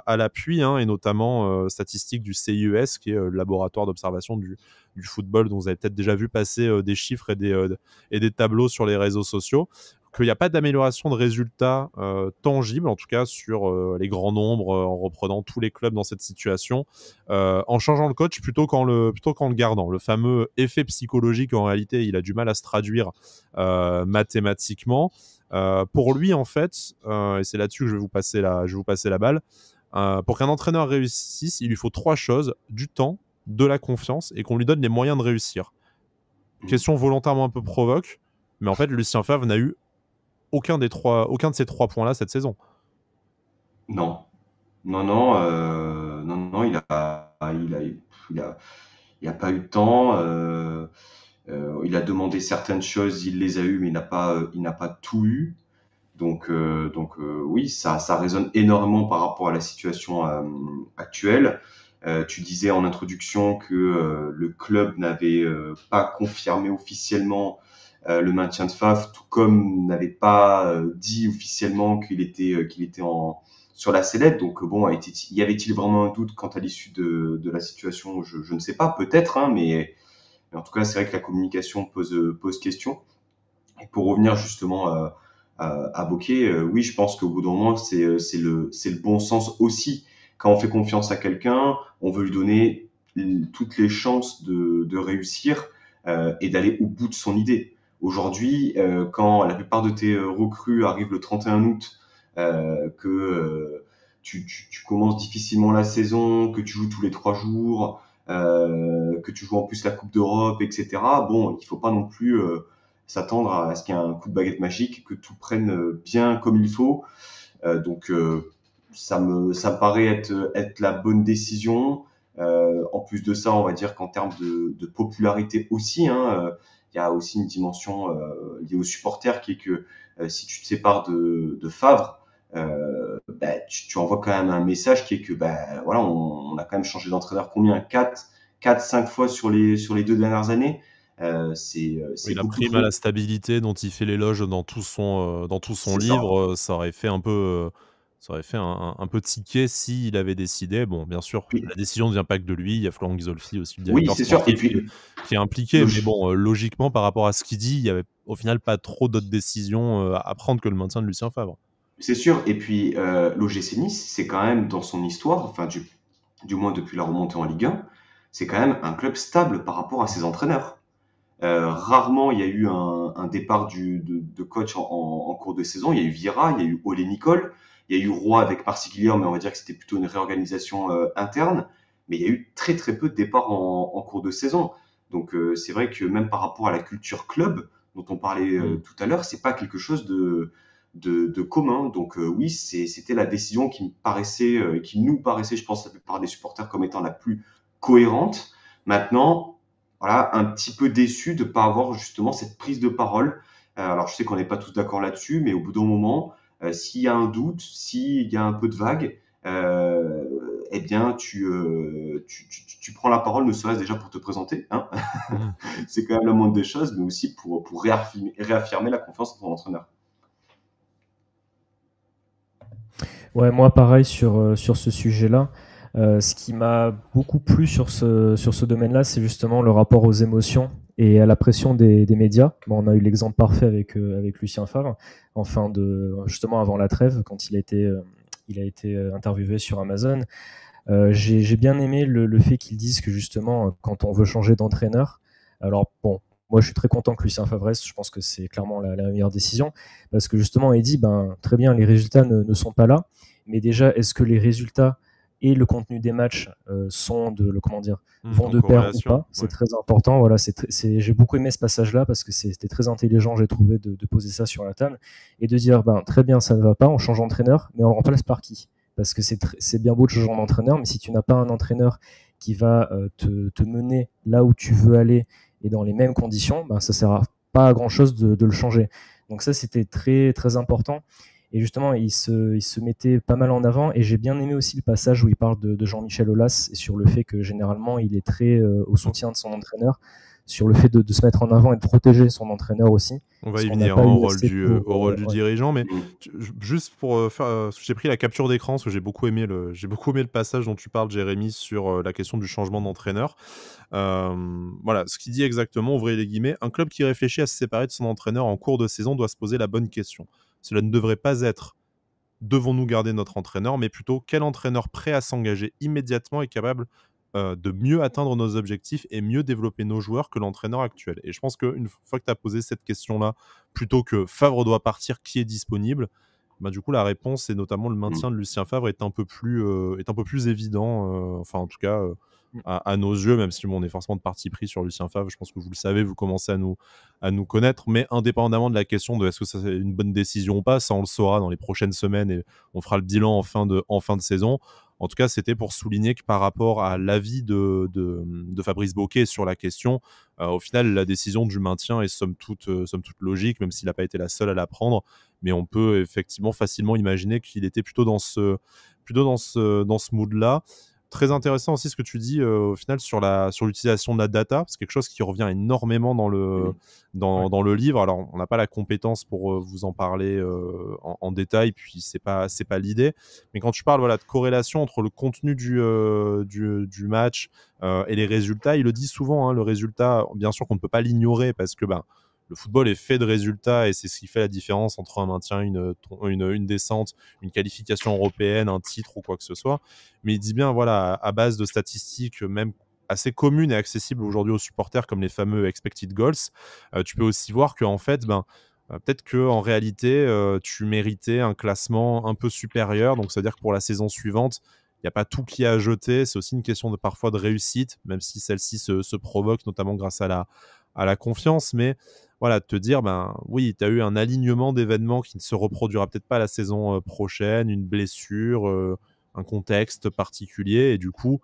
l'appui, et notamment statistiques du CIES, qui est le laboratoire d'observation du football, dont vous avez peut-être déjà vu passer des chiffres et des tableaux sur les réseaux sociaux, qu'il n'y a pas d'amélioration de résultats tangibles, en tout cas sur les grands nombres, en reprenant tous les clubs dans cette situation, en changeant le coach plutôt qu'en le gardant. Le fameux effet psychologique, en réalité, il a du mal à se traduire mathématiquement. Pour lui, en fait, et c'est là-dessus que je vais vous passer la balle, pour qu'un entraîneur réussisse, il lui faut 3 choses: du temps, de la confiance et qu'on lui donne les moyens de réussir. Question volontairement un peu provoque, mais en fait, Lucien Favre n'a eu aucun de ces 3 points-là cette saison. Non, il a pas eu de temps. Il a demandé certaines choses, il les a eues, mais il n'a pas tout eu. Donc oui, ça résonne énormément par rapport à la situation actuelle. Tu disais en introduction que le club n'avait pas confirmé officiellement le maintien de Favre, tout comme n'avait pas dit officiellement qu'il était sur la sellette. Donc bon, y avait-il vraiment un doute quant à l'issue de la situation? Je ne sais pas, peut-être, mais en tout cas, c'est vrai que la communication pose question. Et pour revenir justement à Bocquet, oui, je pense qu'au bout d'un moment, c'est le bon sens aussi. Quand on fait confiance à quelqu'un, on veut lui donner toutes les chances de réussir et d'aller au bout de son idée. Aujourd'hui, quand la plupart de tes recrues arrivent le 31 août, que tu commences difficilement la saison, que tu joues tous les 3 jours, que tu joues en plus la Coupe d'Europe, etc. Bon, il faut pas non plus s'attendre à ce qu'il y ait un coup de baguette magique, que tout prenne bien comme il faut. Donc ça me paraît être la bonne décision. En plus de ça, on va dire qu'en termes de popularité aussi, il y a aussi une dimension liée aux supporters qui est que si tu te sépares de Favre, tu envoies quand même un message qui est que voilà, on a quand même changé d'entraîneur combien 4-5 fois sur les 2 dernières années. C'est la beaucoup prime trop. à la stabilité dont il fait l'éloge dans tout son C'est ça. livre, ça aurait fait un peu tiquer s'il avait décidé. Bon, bien sûr, Puis, la décision ne vient pas que de lui. Il y a Florent Ghisolfi aussi, le oui, directeur c'est sûr. Et sportif, puis, qui est impliqué. Mais logi- bon, logiquement, par rapport à ce qu'il dit, il y avait au final pas trop d'autres décisions à prendre que le maintien de Lucien Favre. c'est sûr. Et puis, l'OGC Nice, c'est quand même dans son histoire, enfin, du moins depuis la remontée en Ligue 1, c'est quand même un club stable par rapport à ses entraîneurs. Rarement il y a eu un départ de coach en cours de saison. Il y a eu Vieira, il y a eu Olé Nicole, il y a eu Roy avec Marciguière, mais on va dire que c'était plutôt une réorganisation interne. Mais il y a eu très très peu de départs en cours de saison. Donc c'est vrai que même par rapport à la culture club dont on parlait tout à l'heure, c'est pas quelque chose de commun. Donc oui, c'était la décision qui me paraissait, qui nous paraissait, je pense, la plupart des supporters comme étant la plus cohérente. Maintenant, voilà, un petit peu déçu de ne pas avoir justement cette prise de parole. Alors je sais qu'on n'est pas tous d'accord là-dessus, mais au bout d'un moment, s'il y a un doute, s'il y a un peu de vague, eh bien tu prends la parole, ne serait-ce déjà pour te présenter, c'est quand même la moindre des choses, mais aussi pour réaffirmer la confiance en ton entraîneur. Ouais, moi pareil sur ce sujet-là. Ce qui m'a beaucoup plu sur ce domaine-là, c'est justement le rapport aux émotions et à la pression des médias. Bon, on a eu l'exemple parfait avec Lucien Favre, justement avant la trêve, quand il a été interviewé sur Amazon. J'ai bien aimé le fait qu'ils disent que justement, quand on veut changer d'entraîneur, alors bon, moi je suis très content que Lucien Favre reste, je pense que c'est clairement la meilleure décision, parce que justement il dit, très bien, les résultats ne sont pas là, mais déjà, est-ce que les résultats et le contenu des matchs vont de pair ou pas? C'est très important. Voilà, j'ai beaucoup aimé ce passage-là parce que c'était très intelligent, j'ai trouvé, de poser ça sur la table et de dire, très bien, ça ne va pas, on change d'entraîneur, mais on le remplace par qui? parce que c'est bien beau de changer d'entraîneur, mais si tu n'as pas un entraîneur qui va te mener là où tu veux aller et dans les mêmes conditions, ben, ça ne sert pas à grand-chose de le changer. Donc ça, c'était très, très important. Et justement, il se mettait pas mal en avant. Et j'ai bien aimé aussi le passage où il parle de Jean-Michel Aulas et sur le fait que généralement, il est très au soutien de son entraîneur, sur le fait de se mettre en avant et de protéger son entraîneur aussi. On va y venir au rôle du dirigeant, mais juste pour faire, j'ai pris la capture d'écran parce que j'ai beaucoup aimé le passage dont tu parles, Jérémy, sur la question du changement d'entraîneur. Voilà, ce qu'il dit exactement, ouvrez les guillemets, un club qui réfléchit à se séparer de son entraîneur en cours de saison doit se poser la bonne question. Cela ne devrait pas être devons-nous garder notre entraîneur, mais plutôt quel entraîneur prêt à s'engager immédiatement est capable de mieux atteindre nos objectifs et mieux développer nos joueurs que l'entraîneur actuel. Et je pense qu'une fois que tu as posé cette question-là, plutôt que Favre doit partir, qui est disponible, bah, du coup, la réponse, et notamment le maintien de Lucien Favre, est un peu plus évident, enfin en tout cas à nos yeux, même si on est forcément de parti pris sur Lucien Favre. Je pense que vous le savez, vous commencez à nous connaître, mais indépendamment de la question de est-ce que c'est une bonne décision ou pas, ça on le saura dans les prochaines semaines et on fera le bilan en fin de saison. En tout cas, c'était pour souligner que par rapport à l'avis de Fabrice Bocquet sur la question, au final, la décision du maintien est somme toute logique, même s'il n'a pas été la seule à la prendre. Mais on peut effectivement facilement imaginer qu'il était plutôt dans ce mood-là. Très intéressant aussi ce que tu dis au final sur l'utilisation de la data. C'est quelque chose qui revient énormément dans le livre. Alors, on n'a pas la compétence pour vous en parler en détail, puis c'est pas l'idée. Mais quand tu parles de corrélation entre le contenu du match et les résultats, il le dit souvent, hein, le résultat, bien sûr qu'on ne peut pas l'ignorer parce que le football est fait de résultats et c'est ce qui fait la différence entre un maintien, une descente, une qualification européenne, un titre ou quoi que ce soit. Mais il dit bien, voilà, à base de statistiques même assez communes et accessibles aujourd'hui aux supporters comme les fameux expected goals, tu peux aussi voir qu'en fait, peut-être qu'en réalité, tu méritais un classement un peu supérieur. Donc, c'est-à-dire que pour la saison suivante, il n'y a pas tout qui est à jeter. C'est aussi une question parfois de réussite, même si celle-ci se provoque, notamment grâce à la confiance. Mais voilà, te dire, oui, tu as eu un alignement d'événements qui ne se reproduira peut-être pas la saison prochaine, une blessure, un contexte particulier, et du coup,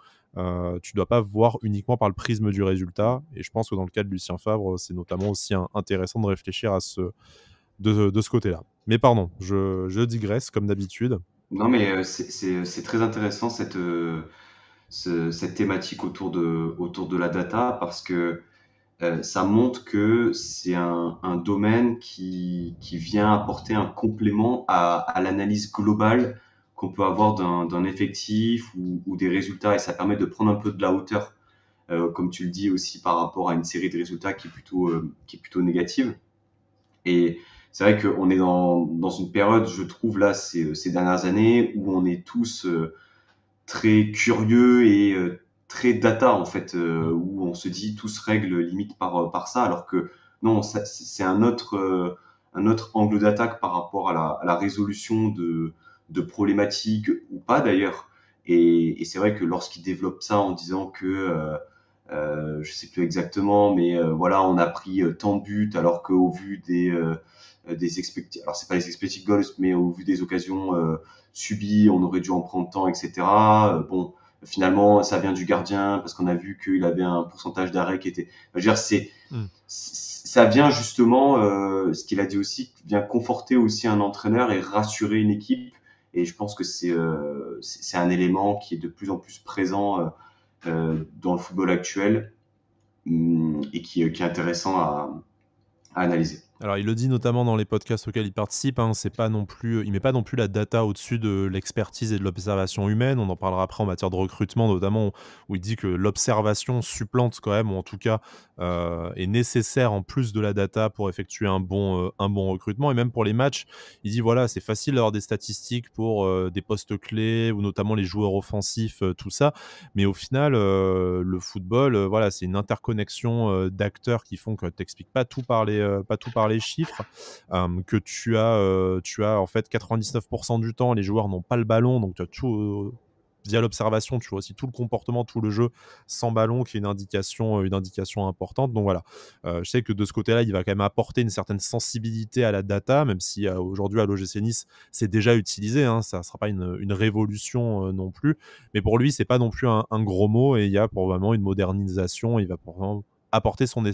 tu dois pas voir uniquement par le prisme du résultat. Et je pense que dans le cas de Lucien Favre, c'est notamment aussi intéressant de réfléchir de ce côté-là. Mais pardon, je digresse comme d'habitude. Non, mais c'est très intéressant cette thématique autour de la data parce que ça montre que c'est un domaine qui vient apporter un complément à l'analyse globale qu'on peut avoir d'un effectif ou des résultats, et ça permet de prendre un peu de la hauteur, comme tu le dis aussi par rapport à une série de résultats qui est plutôt négative. Et c'est vrai qu'on est dans une période, je trouve là, ces dernières années, où on est tous très curieux et très data en fait, où on se dit tout se règle limite par ça, alors que non, c'est un autre angle d'attaque par rapport à la résolution de problématiques ou pas d'ailleurs. Et c'est vrai que lorsqu'ils développent ça en disant que je sais plus exactement, mais voilà, on a pris tant de buts alors qu'au vu des expected, alors c'est pas les expected goals, mais au vu des occasions subies, on aurait dû en prendre tant, etc. Bon, finalement, ça vient du gardien parce qu'on a vu qu'il avait un pourcentage d'arrêt qui était. Je veux dire, ça vient justement, ce qu'il a dit aussi, vient conforter aussi un entraîneur et rassurer une équipe. Et je pense que c'est un élément qui est de plus en plus présent dans le football actuel et qui est intéressant à analyser. Alors, il le dit notamment dans les podcasts auxquels il participe, hein, il met pas non plus la data au-dessus de l'expertise et de l'observation humaine. On en parlera après en matière de recrutement, notamment où il dit que l'observation supplante quand même, ou en tout cas est nécessaire en plus de la data pour effectuer un bon recrutement. Et même pour les matchs, il dit voilà, c'est facile d'avoir des statistiques pour des postes clés ou notamment les joueurs offensifs, tout ça. Mais au final, le football, voilà, c'est une interconnexion d'acteurs qui font que tu n'expliques pas tout par les chiffres, que tu as en fait 99% du temps les joueurs n'ont pas le ballon, donc tu as tout via l'observation, tu vois aussi tout le comportement, tout le jeu sans ballon, qui est une indication importante. Donc voilà, je sais que de ce côté-là, il va quand même apporter une certaine sensibilité à la data, même si aujourd'hui à l'OGC Nice, c'est déjà utilisé, hein, ça ne sera pas une révolution non plus. Mais pour lui, c'est pas non plus un gros mot, et il y a probablement une modernisation. Il va probablement apporter son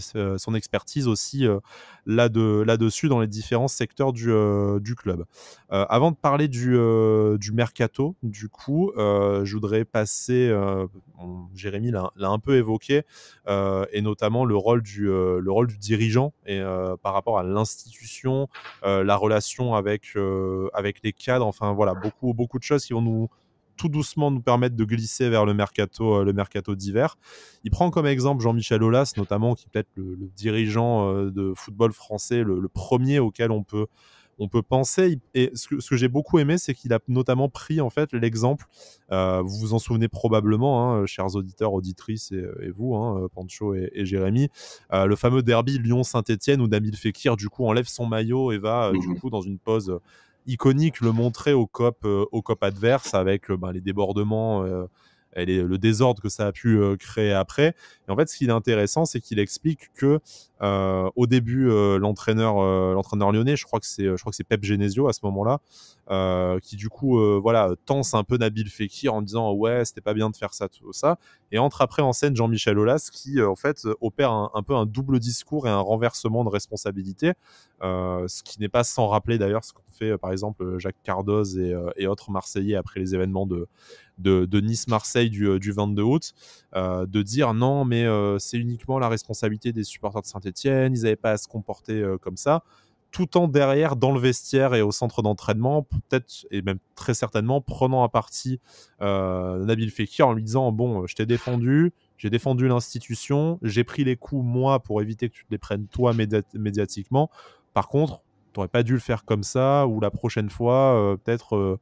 expertise aussi là-dessus dans les différents secteurs du club. Avant de parler du mercato, du coup, je voudrais passer, Jérémy l'a un peu évoqué, et notamment le rôle du dirigeant et par rapport à l'institution, la relation avec les cadres, enfin voilà, beaucoup de choses qui vont tout doucement nous permettre de glisser vers le mercato d'hiver. Il prend comme exemple Jean-Michel Aulas, notamment, qui est peut-être le dirigeant de football français, le premier auquel on peut penser. Et ce que j'ai beaucoup aimé, c'est qu'il a notamment pris en fait l'exemple, vous vous en souvenez probablement, hein, chers auditeurs, auditrices et vous, hein, Pancho et Jérémy, le fameux derby Lyon-Saint-Etienne où Nabil Fekir du coup enlève son maillot et va du coup dans une pause iconique le montrer au COP adverse, avec les débordements et le désordre que ça a pu créer après. Et en fait, ce qui est intéressant, c'est qu'il explique que au début, l'entraîneur lyonnais, je crois que c'est Pep Genesio à ce moment-là, qui du coup tense un peu Nabil Fekir en disant ouais, c'était pas bien de faire ça, tout ça, et entre après en scène Jean-Michel Aulas qui en fait opère un peu un double discours et un renversement de responsabilité, ce qui n'est pas sans rappeler d'ailleurs ce qu'ont fait par exemple Jacques Cardoz et autres Marseillais après les événements de Nice-Marseille du 22 août, de dire non mais c'est uniquement la responsabilité des supporters de Saint-Etienne, ils n'avaient pas à se comporter comme ça, tout en derrière dans le vestiaire et au centre d'entraînement, peut-être et même très certainement prenant à partie Nabil Fekir en lui disant bon, je t'ai défendu, j'ai défendu l'institution, j'ai pris les coups moi pour éviter que tu te les prennes toi médiatiquement, par contre t'aurais pas dû le faire comme ça, ou la prochaine fois peut-être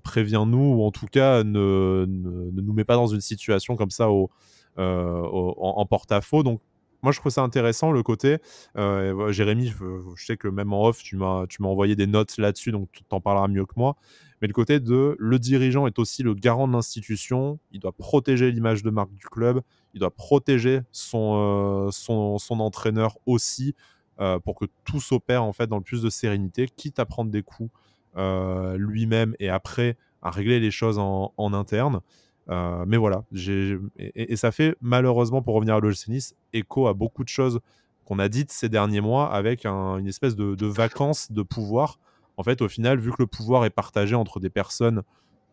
préviens-nous, ou en tout cas ne nous mets pas dans une situation comme ça en porte-à-faux. Donc moi je trouve ça intéressant le côté Jérémy, je sais que même en off tu m'as envoyé des notes là-dessus, donc tu t'en parleras mieux que moi, mais le côté de le dirigeant est aussi le garant de l'institution, il doit protéger l'image de marque du club, il doit protéger son entraîneur aussi, pour que tout s'opère en fait dans le plus de sérénité, quitte à prendre des coups lui-même et après à régler les choses en interne. Mais voilà, et ça fait malheureusement, pour revenir à l'OGC Nice, écho à beaucoup de choses qu'on a dites ces derniers mois, avec une espèce de vacance de pouvoir. En fait, au final, vu que le pouvoir est partagé entre des personnes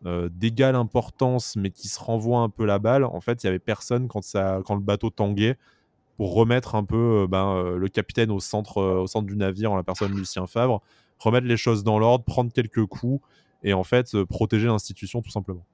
d'égale importance, mais qui se renvoient un peu la balle, en fait, il n'y avait personne quand le bateau tanguait pour remettre un peu le capitaine au centre du navire, en la personne de Lucien Favre, remettre les choses dans l'ordre, prendre quelques coups et en fait protéger l'institution tout simplement.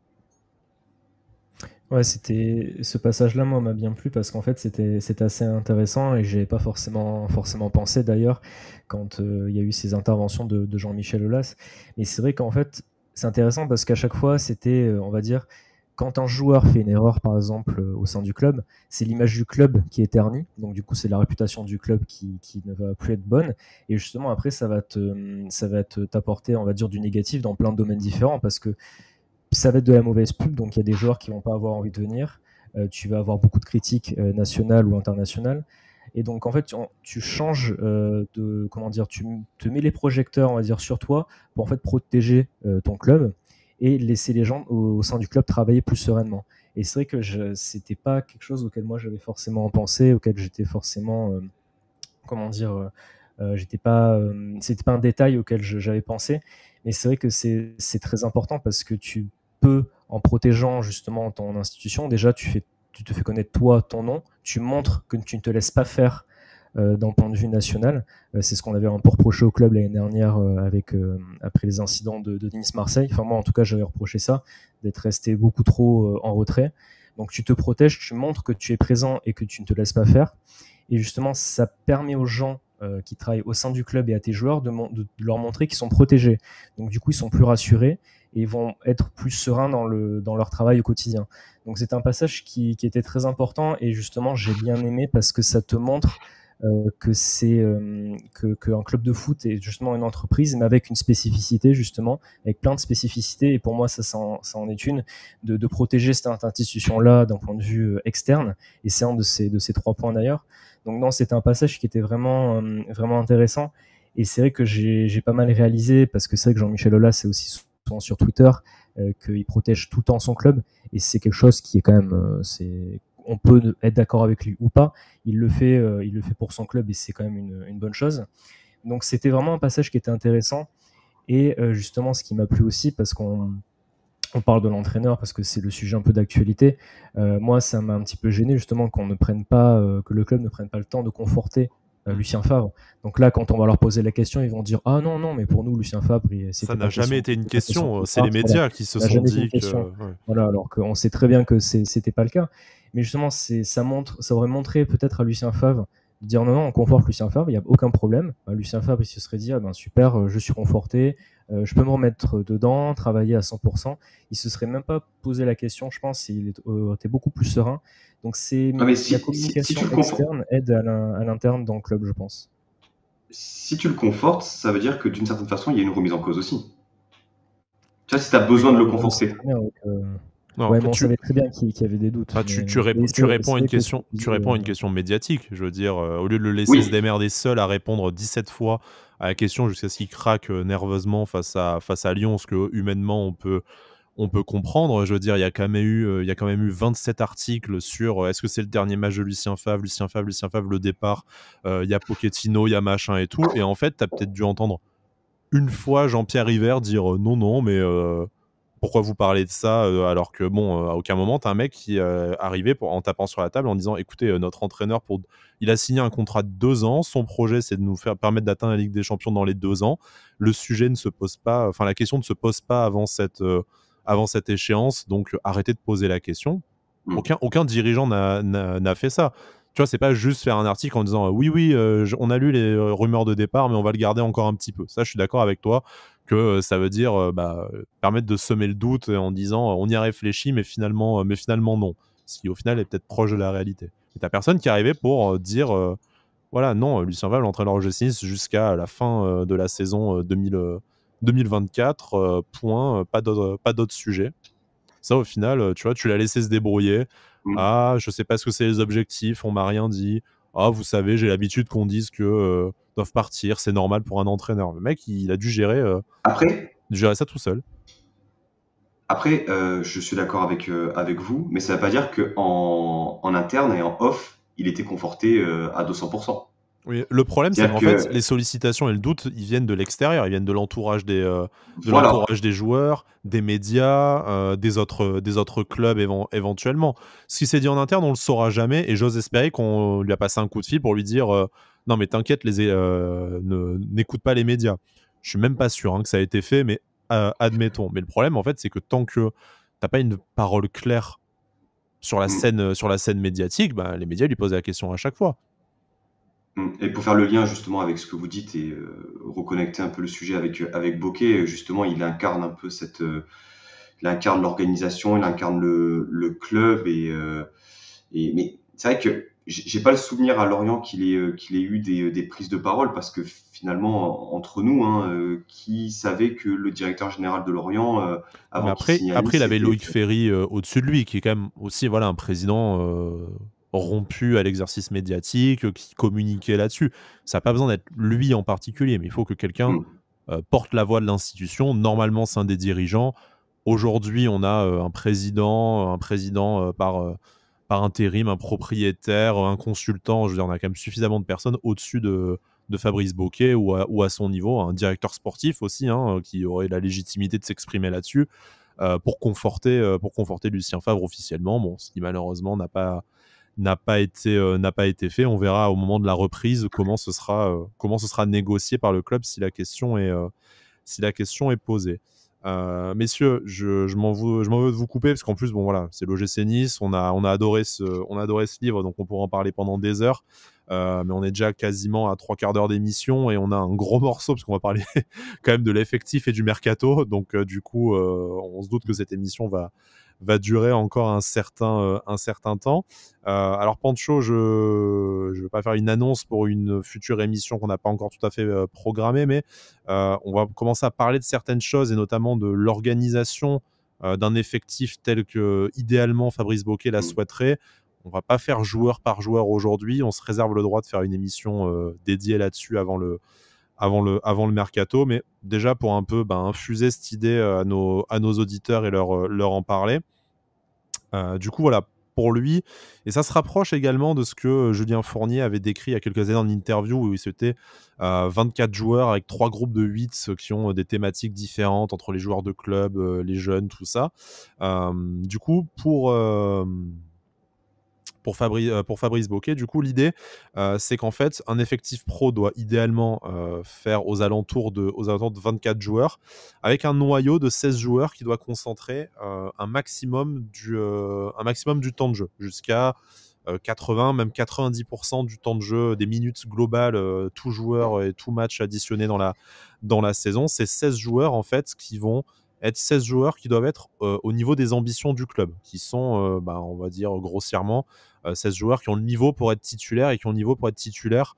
Ouais, ce passage-là, moi, m'a bien plu parce qu'en fait, c'était assez intéressant et j'ai pas forcément pensé d'ailleurs quand il y a eu ces interventions de Jean-Michel Aulas. Mais c'est vrai qu'en fait, c'est intéressant parce qu'à chaque fois, c'était, on va dire, quand un joueur fait une erreur, par exemple, au sein du club, c'est l'image du club qui est ternie. Donc, du coup, c'est la réputation du club qui ne va plus être bonne. Et justement, après, ça va t'apporter, on va dire, du négatif dans plein de domaines différents parce que ça va être de la mauvaise pub. Donc, il y a des joueurs qui vont pas avoir envie de venir. Tu vas avoir beaucoup de critiques nationales ou internationales. Et donc, en fait, tu changes comment dire, tu te mets les projecteurs, on va dire, sur toi pour en fait protéger ton club et laisser les gens au sein du club travailler plus sereinement. Et c'est vrai que c'était pas quelque chose auquel moi j'avais forcément pensé, auquel j'étais forcément, comment dire, c'était pas un détail auquel j'avais pensé. Mais c'est vrai que c'est très important parce que tu peux, en protégeant justement ton institution, déjà tu te fais connaître toi, ton nom, tu montres que tu ne te laisses pas faire d'un point de vue national. C'est ce qu'on avait un peu reproché au club l'année dernière après les incidents de Nice-Marseille. Enfin, moi, en tout cas, j'avais reproché ça, d'être resté beaucoup trop en retrait. Donc, tu te protèges, tu montres que tu es présent et que tu ne te laisses pas faire. Et justement, ça permet aux gens qui travaillent au sein du club et à tes joueurs de leur montrer qu'ils sont protégés. Donc, du coup, ils sont plus rassurés et ils vont être plus sereins dans leur travail au quotidien. Donc, c'est un passage qui était très important et justement, j'ai bien aimé parce que ça te montre que c'est qu'un club de foot est justement une entreprise, mais avec une spécificité justement, avec plein de spécificités. Et pour moi, ça en est une, de protéger cette institution-là d'un point de vue externe. Et c'est un de ces 3 points d'ailleurs. Donc non, c'était un passage qui était vraiment, vraiment intéressant. Et c'est vrai que j'ai pas mal réalisé, parce que c'est vrai que Jean-Michel Aulas, c'est aussi souvent sur Twitter, qu'il protège tout le temps son club. Et c'est quelque chose qui est quand même... on peut être d'accord avec lui ou pas, il le fait pour son club et c'est quand même une bonne chose. Donc c'était vraiment un passage qui était intéressant. Et justement, ce qui m'a plu aussi, parce qu'on parle de l'entraîneur, parce que c'est le sujet un peu d'actualité, moi ça m'a un petit peu gêné justement que le club ne prenne pas le temps de conforter Lucien Favre. Donc là, quand on va leur poser la question, ils vont dire « Ah non, mais pour nous, Lucien Favre, ça n'a jamais été une question. C'est les médias qui se sont dit que... Ouais. Voilà, alors qu'on sait très bien que c'était pas le cas. Mais justement, ça aurait montré peut-être à Lucien Favre de dire non, on conforte Lucien Favre, il n'y a aucun problème. Lucien Favre, il se serait dit, ah ben super, je suis conforté, je peux me remettre dedans, travailler à 100%. Il se serait même pas posé la question, je pense, il était beaucoup plus serein. Donc la communication externe aide à l'interne dans le club, je pense. Si tu le confortes, ça veut dire que d'une certaine façon, il y a une remise en cause aussi. Tu vois, si tu as besoin de le conforter. Non, ouais, mais on savait très bien qu'il y avait des doutes. Tu réponds à une question médiatique. Je veux dire, au lieu de le laisser se démerder seul à répondre 17 fois à la question jusqu'à ce qu'il craque nerveusement face à Lyon, ce que humainement on peut comprendre. Je veux dire, il y a quand même eu 27 articles sur est-ce que c'est le dernier match de Lucien Favre, le départ, il y a Pochettino, il y a machin et tout. Et en fait, tu as peut-être dû entendre une fois Jean-Pierre River dire non, mais pourquoi vous parlez de ça alors que, bon, à aucun moment, tu as un mec qui arrivait en tapant sur la table en disant écoutez, notre entraîneur, il a signé un contrat de 2 ans, son projet, c'est de nous permettre d'atteindre la Ligue des Champions dans les 2 ans. Le sujet ne se pose pas, enfin, la question ne se pose pas avant cette échéance, donc arrêtez de poser la question. Aucun dirigeant n'a fait ça. Tu vois, c'est pas juste faire un article en disant oui, on a lu les rumeurs de départ, mais on va le garder encore un petit peu. Ça, je suis d'accord avec toi que ça veut dire permettre de semer le doute en disant on y a réfléchi, mais finalement non. Ce qui, au final, est peut-être proche de la réalité. Et t'as personne qui arrivait pour dire voilà, non, Lucien Favre, l'entraîneur OGC Nice jusqu'à la fin de la saison 2024, point, pas d'autres sujets. Ça, au final, tu vois, tu l'as laissé se débrouiller. Ah, je sais pas ce que c'est les objectifs, on m'a rien dit. Ah, vous savez, j'ai l'habitude qu'on dise que doivent partir, c'est normal pour un entraîneur. Le mec, il a dû gérer ça tout seul. Après, je suis d'accord avec vous, mais ça ne veut pas dire qu'en interne et en off, il était conforté à 200%. Oui, le problème, c'est qu'en fait, les sollicitations et le doute, ils viennent de l'extérieur, ils viennent de l'entourage des joueurs, des médias, des autres clubs éventuellement. Ce qui s'est dit en interne, on le saura jamais, et j'ose espérer qu'on lui a passé un coup de fil pour lui dire non mais t'inquiète, n'écoute pas les médias. Je suis même pas sûr que ça a été fait, mais admettons. Mais le problème, en fait, c'est que tant que t'as pas une parole claire sur la scène médiatique, les médias lui posaient la question à chaque fois. Et pour faire le lien justement avec ce que vous dites et reconnecter un peu le sujet avec Bocquet, justement, il incarne un peu il incarne l'organisation, il incarne le club mais c'est vrai que j'ai pas le souvenir à Lorient qu'il ait eu des prises de parole, parce que finalement, entre nous, qui savait que le directeur général de Lorient avant qu'il signe à Nice, il avait Loïc Ferry au-dessus de lui, qui est quand même aussi un président rompu à l'exercice médiatique, qui communiquait là-dessus. Ça n'a pas besoin d'être lui en particulier, mais il faut que quelqu'un porte la voix de l'institution. Normalement, c'est un des dirigeants. Aujourd'hui, on a un président par intérim, un propriétaire, un consultant. Je veux dire, on a quand même suffisamment de personnes au-dessus de Fabrice Bocquet ou à son niveau, un directeur sportif aussi, qui aurait la légitimité de s'exprimer là-dessus pour conforter Lucien Favre officiellement. Bon, ce qui malheureusement n'a pas été fait. On verra au moment de la reprise comment ce sera négocié par le club si la question est posée. Messieurs, je m'en veux de vous couper parce qu'en plus, bon voilà, c'est l'OGC Nice. On a adoré ce livre, donc on pourra en parler pendant des heures. Mais on est déjà quasiment à 3/4 d'heure d'émission et on a un gros morceau parce qu'on va parler quand même de l'effectif et du mercato. Donc du coup, on se doute que cette émission va va durer encore un certain temps. Alors Pancho, je ne vais pas faire une annonce pour une future émission qu'on n'a pas encore tout à fait programmée, mais on va commencer à parler de certaines choses et notamment de l'organisation d'un effectif tel que idéalement Fabrice Bocquet la souhaiterait. On va pas faire joueur par joueur aujourd'hui, on se réserve le droit de faire une émission dédiée là-dessus avant le mercato, mais déjà pour un peu infuser cette idée à nos auditeurs et leur en parler. Du coup, voilà, pour lui, et ça se rapproche également de ce que Julien Fournier avait décrit il y a quelques années en interview, où c'était 24 joueurs avec 3 groupes de 8 qui ont des thématiques différentes entre les joueurs de club, les jeunes, tout ça. Du coup, pour Fabrice Bocquet, du coup, l'idée, c'est qu'en fait, un effectif pro doit idéalement faire aux alentours de 24 joueurs, avec un noyau de 16 joueurs qui doit concentrer un maximum du temps de jeu, jusqu'à 80, même 90% du temps de jeu, des minutes globales, tout joueur et tout match additionné dans la saison. C'est 16 joueurs, en fait, qui vont être 16 joueurs qui doivent être au niveau des ambitions du club, qui sont, on va dire grossièrement, 16 joueurs qui ont le niveau pour être titulaires et qui ont le niveau pour être titulaires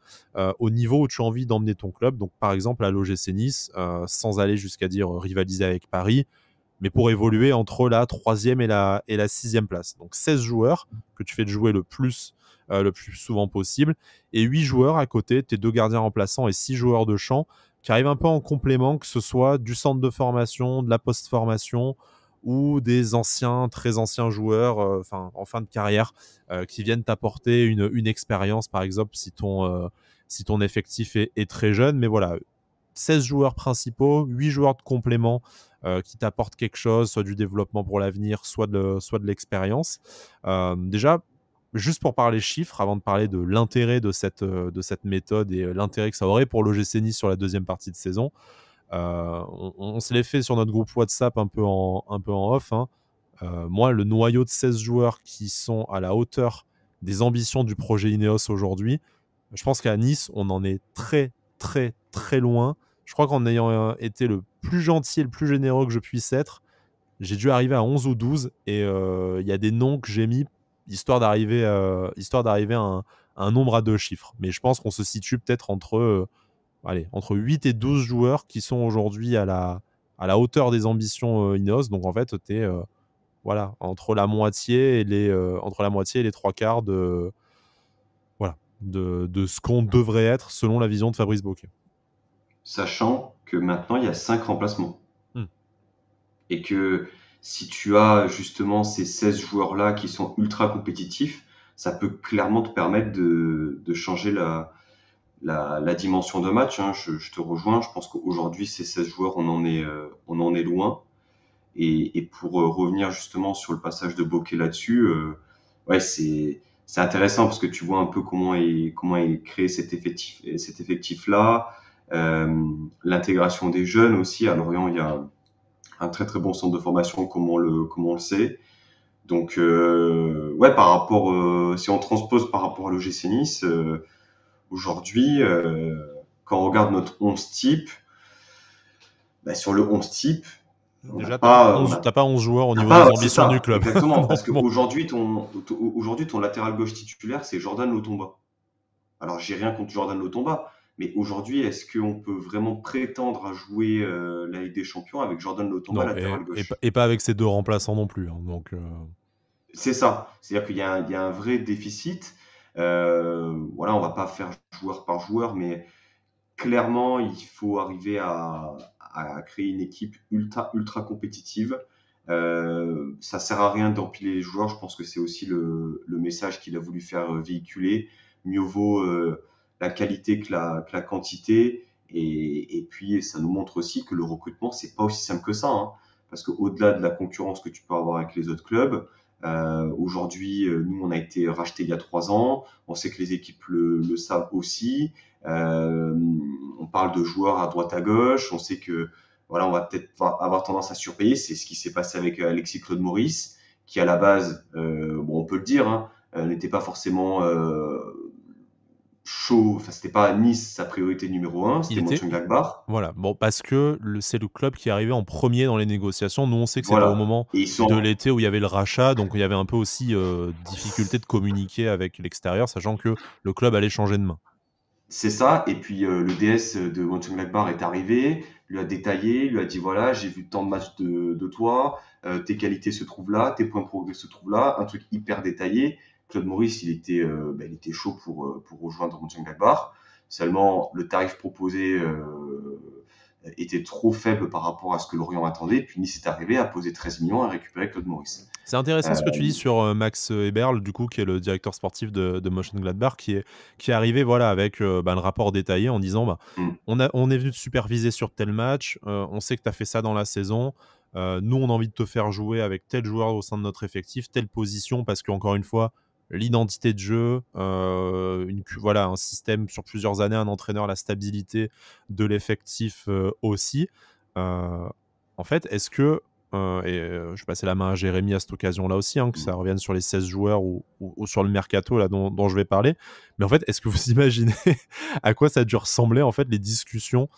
au niveau où tu as envie d'emmener ton club. Donc, par exemple, à l'OGC Nice, sans aller jusqu'à dire rivaliser avec Paris, mais pour évoluer entre la 3e et la 6e place. Donc 16 joueurs que tu fais jouer le plus souvent possible, et 8 joueurs à côté, tes 2 gardiens remplaçants et 6 joueurs de champ qui arrivent un peu en complément, que ce soit du centre de formation, de la post-formation ou des très anciens joueurs en fin de carrière qui viennent t'apporter une expérience, par exemple, si ton effectif est très jeune. Mais voilà, 16 joueurs principaux, 8 joueurs de complément qui t'apportent quelque chose, soit du développement pour l'avenir, soit de l'expérience. Déjà, juste pour parler chiffres, avant de parler de l'intérêt de cette méthode et l'intérêt que ça aurait pour l'OGC Nice sur la deuxième partie de saison, on se l'est fait sur notre groupe WhatsApp un peu en off. Moi, le noyau de 16 joueurs qui sont à la hauteur des ambitions du projet Ineos aujourd'hui, je pense qu'à Nice, on en est très, très, très loin. Je crois qu'en ayant été le plus gentil et le plus généreux que je puisse être, j'ai dû arriver à 11 ou 12, et il y a des noms que j'ai mis histoire d'arriver à un nombre à 2 chiffres. Mais je pense qu'on se situe peut-être entre 8 et 12 joueurs qui sont aujourd'hui à la hauteur des ambitions Ineos. Donc en fait, tu es entre la moitié et les 3/4 de ce qu'on devrait être selon la vision de Fabrice Bocquet. Sachant que maintenant, il y a 5 remplacements. Et que si tu as justement ces 16 joueurs-là qui sont ultra compétitifs, ça peut clairement te permettre de changer la dimension de match. Je te rejoins. Je pense qu'aujourd'hui, ces 16 joueurs, on en est loin. Et pour revenir justement sur le passage de Bocquet là-dessus, c'est intéressant parce que tu vois un peu comment est créé cet effectif-là. L'intégration des jeunes aussi. À Lorient, il y a un très très bon centre de formation, comme on le sait. Donc par rapport, si on transpose par rapport à l'OGC Nice, aujourd'hui, quand on regarde notre 11 type, sur le 11 type, déjà, t'as pas 11 joueurs au niveau des ambitions du club. Exactement, parce qu'aujourd'hui, ton latéral gauche titulaire, c'est Jordan Lotomba. Alors, j'ai rien contre Jordan Lotomba, mais aujourd'hui, est-ce qu'on peut vraiment prétendre à jouer la Ligue des Champions avec Jordan Lotomba latéral gauche et pas avec ses 2 remplaçants non plus. Donc, c'est ça. C'est-à-dire qu'il y a un vrai déficit. On va pas faire joueur par joueur, mais clairement, il faut arriver à créer une équipe ultra compétitive. Ça sert à rien d'empiler les joueurs. Je pense que c'est aussi le message qu'il a voulu faire véhiculer. Mieux vaut la qualité que la quantité. Et puis, ça nous montre aussi que le recrutement, c'est pas aussi simple que ça. Parce qu'au-delà de la concurrence que tu peux avoir avec les autres clubs, aujourd'hui, nous, on a été racheté il y a 3 ans. On sait que les équipes le savent aussi. On parle de joueurs à droite à gauche. On sait que on va peut-être avoir tendance à surpayer. C'est ce qui s'est passé avec Alexis Claude Maurice, qui à la base, on peut le dire, n'était pas forcément chaud, enfin c'était pas Nice sa priorité numéro 1, c'était Il était Mönchengladbach. Voilà, bon, parce que c'est le club qui est arrivé en premier dans les négociations. Nous, on sait que c'était au Voilà, moment et ils de sont l'été où il y avait le rachat, donc il y avait un peu aussi difficulté de communiquer avec l'extérieur, sachant que le club allait changer de main. c'est ça, et puis le DS de Mönchengladbach est arrivé, lui a détaillé, lui a dit voilà, j'ai vu tant de matchs de toi, tes qualités se trouvent là, tes points de progrès se trouvent là, un truc hyper détaillé. Claude Maurice, il était chaud pour rejoindre Mönchengladbach. Seulement, le tarif proposé était trop faible par rapport à ce que Lorient attendait. Puis Nice est arrivé, a posé 13 millions et a récupéré Claude Maurice. C'est intéressant ce que tu Euh, dis sur Max Eberl, du coup, qui est le directeur sportif de Mönchengladbach, qui est arrivé voilà, avec le rapport détaillé en disant mm, on est venu te superviser sur tel match, on sait que tu as fait ça dans la saison, nous on a envie de te faire jouer avec tel joueur au sein de notre effectif, telle position, parce qu'encore une fois, l'identité de jeu, voilà, un système sur plusieurs années, un entraîneur, la stabilité de l'effectif aussi. En fait, est-ce que je vais passer la main à Jérémy à cette occasion-là aussi, que ça mm. revienne sur les 16 joueurs ou sur le mercato là, dont je vais parler. Mais en fait, est-ce que vous imaginez à quoi ça a dû ressembler en fait, les discussions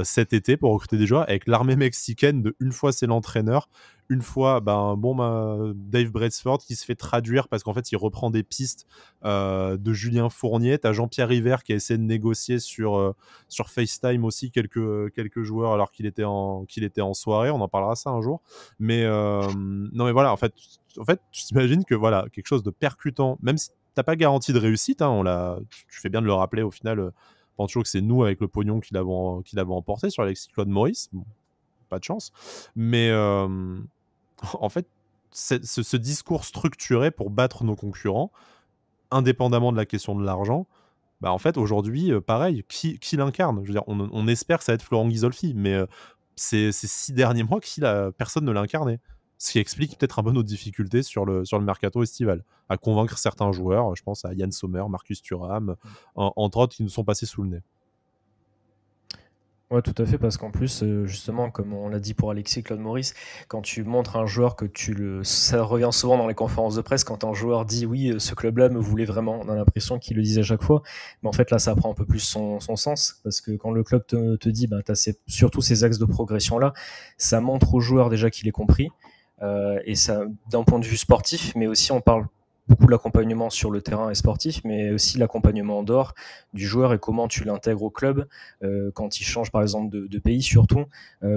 cet été pour recruter des joueurs avec l'armée mexicaine de une fois c'est l'entraîneur, une fois Dave Brailsford qui se fait traduire parce qu'en fait il reprend des pistes de Julien Fournier, t'as Jean-Pierre River qui a essayé de négocier sur FaceTime aussi quelques joueurs alors qu'il était en soirée, on en parlera ça un jour, mais non mais voilà, en fait tu t'imagines que voilà, quelque chose de percutant, même si t'as pas garantie de réussite, tu fais bien de le rappeler au final, Pancho, que c'est nous avec le pognon qui l'avons emporté sur Alexis Claude Maurice, bon, pas de chance, mais en fait ce discours structuré pour battre nos concurrents, indépendamment de la question de l'argent, en fait aujourd'hui pareil, qui l'incarne? Je veux dire, on espère que ça va être Florent Ghisolfi, mais ces 6 derniers mois, personne ne l'a incarné. Ce qui explique peut-être un peu nos difficultés sur le mercato estival, à convaincre certains joueurs, je pense à Yann Sommer, Marcus Thuram, entre autres, qui nous sont passés sous le nez. Ouais, tout à fait, parce qu'en plus, justement, comme on l'a dit pour Alexis Claude Maurice, quand tu montres un joueur ça revient souvent dans les conférences de presse, quand un joueur dit oui, ce club-là me voulait vraiment, on a l'impression qu'il le disait à chaque fois, mais en fait là, ça prend un peu plus son sens, parce que quand le club te dit, tu as surtout ces axes de progression-là, ça montre au joueur déjà qu'il est compris, et ça, d'un point de vue sportif, mais aussi on parle beaucoup de l'accompagnement sur le terrain et sportif, mais aussi l'accompagnement en dehors du joueur et comment tu l'intègres au club quand il change par exemple de pays surtout,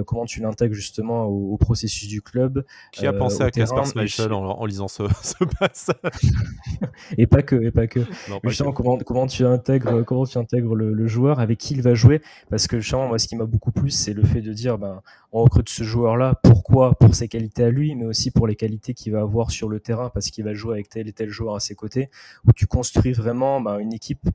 comment tu l'intègres justement au processus du club. Qui a pensé au à Kasper terrain, Schmeichel en lisant ce passage? et pas que, et pas que. Non, pas Justement, que. comment tu intègres le joueur, avec qui il va jouer, parce que justement, moi, ce qui m'a beaucoup plu, c'est le fait de dire, on recrute ce joueur-là, pourquoi? Pour ses qualités à lui, mais aussi pour les qualités qu'il va avoir sur le terrain, parce qu'il va jouer avec tel et tel joueur à ses côtés, où tu construis vraiment une équipe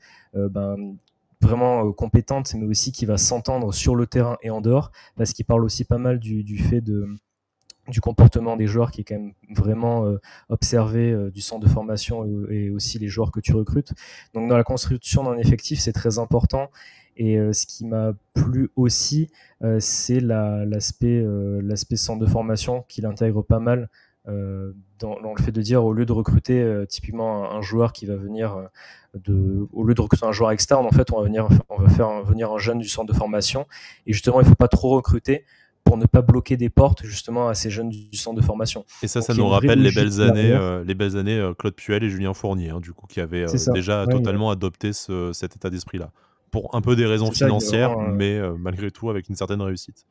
vraiment compétente, mais aussi qui va s'entendre sur le terrain et en dehors, parce qu'il parle aussi pas mal du fait du comportement des joueurs qui est quand même vraiment observé du centre de formation et aussi les joueurs que tu recrutes. Donc dans la construction d'un effectif, c'est très important. Et ce qui m'a plu aussi, c'est l'aspect centre de formation qu'il intègre pas mal dans le fait de dire, au lieu de recruter typiquement un joueur qui va venir au lieu de recruter un joueur externe, en fait, on va faire venir un jeune du centre de formation. Et justement, il ne faut pas trop recruter pour ne pas bloquer des portes justement à ces jeunes du centre de formation. Et ça Donc, nous il y a une vraie rappelle les logique belles années Claude Puel et Julien Fournier, du coup, qui avaient C'est ça. déjà Ouais, totalement adopté cet état d'esprit-là. Pour un peu des raisons c'est ça, financières, mais malgré tout avec une certaine réussite.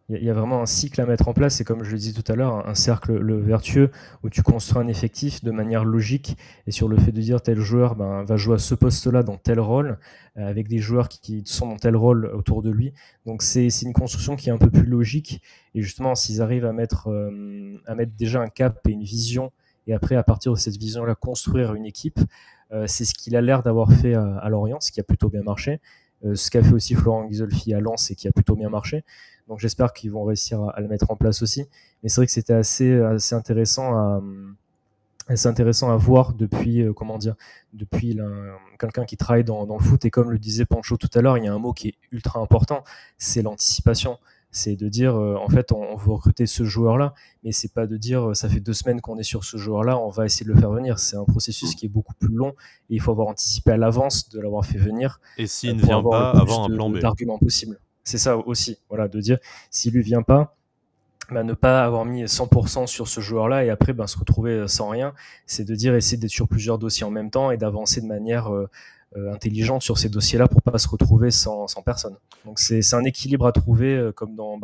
il y a vraiment un cycle à mettre en place. C'est comme je le disais tout à l'heure, un cercle vertueux où tu construis un effectif de manière logique et sur le fait de dire tel joueur va jouer à ce poste-là dans tel rôle, avec des joueurs qui sont dans tel rôle autour de lui. Donc c'est une construction qui est un peu plus logique. Et justement, s'ils arrivent à mettre déjà un cap et une vision, et après, à partir de cette vision-là, construire une équipe, c'est ce qu'il a l'air d'avoir fait à Lorient, ce qui a plutôt bien marché. Ce qu'a fait aussi Florent Ghisolfi à Lens et qui a plutôt bien marché. Donc j'espère qu'ils vont réussir à le mettre en place aussi. Mais c'est vrai que c'était assez intéressant à voir depuis quelqu'un qui travaille dans le foot. Et comme le disait Pancho tout à l'heure, il y a un mot qui est ultra important, c'est l'anticipation. C'est de dire, en fait, on veut recruter ce joueur-là, mais c'est pas de dire, ça fait 2 semaines qu'on est sur ce joueur-là, on va essayer de le faire venir. C'est un processus qui est beaucoup plus long et il faut avoir anticipé à l'avance de l'avoir fait venir Et s'il ne pour vient avoir pas, le avoir un plus plan B. d'arguments possible. C'est ça aussi, voilà, de dire, s'il lui vient pas, ne pas avoir mis 100% sur ce joueur-là et après se retrouver sans rien. C'est de dire, essayer d'être sur plusieurs dossiers en même temps et d'avancer de manière intelligente sur ces dossiers-là pour pas se retrouver sans personne. Donc c'est un équilibre à trouver comme dans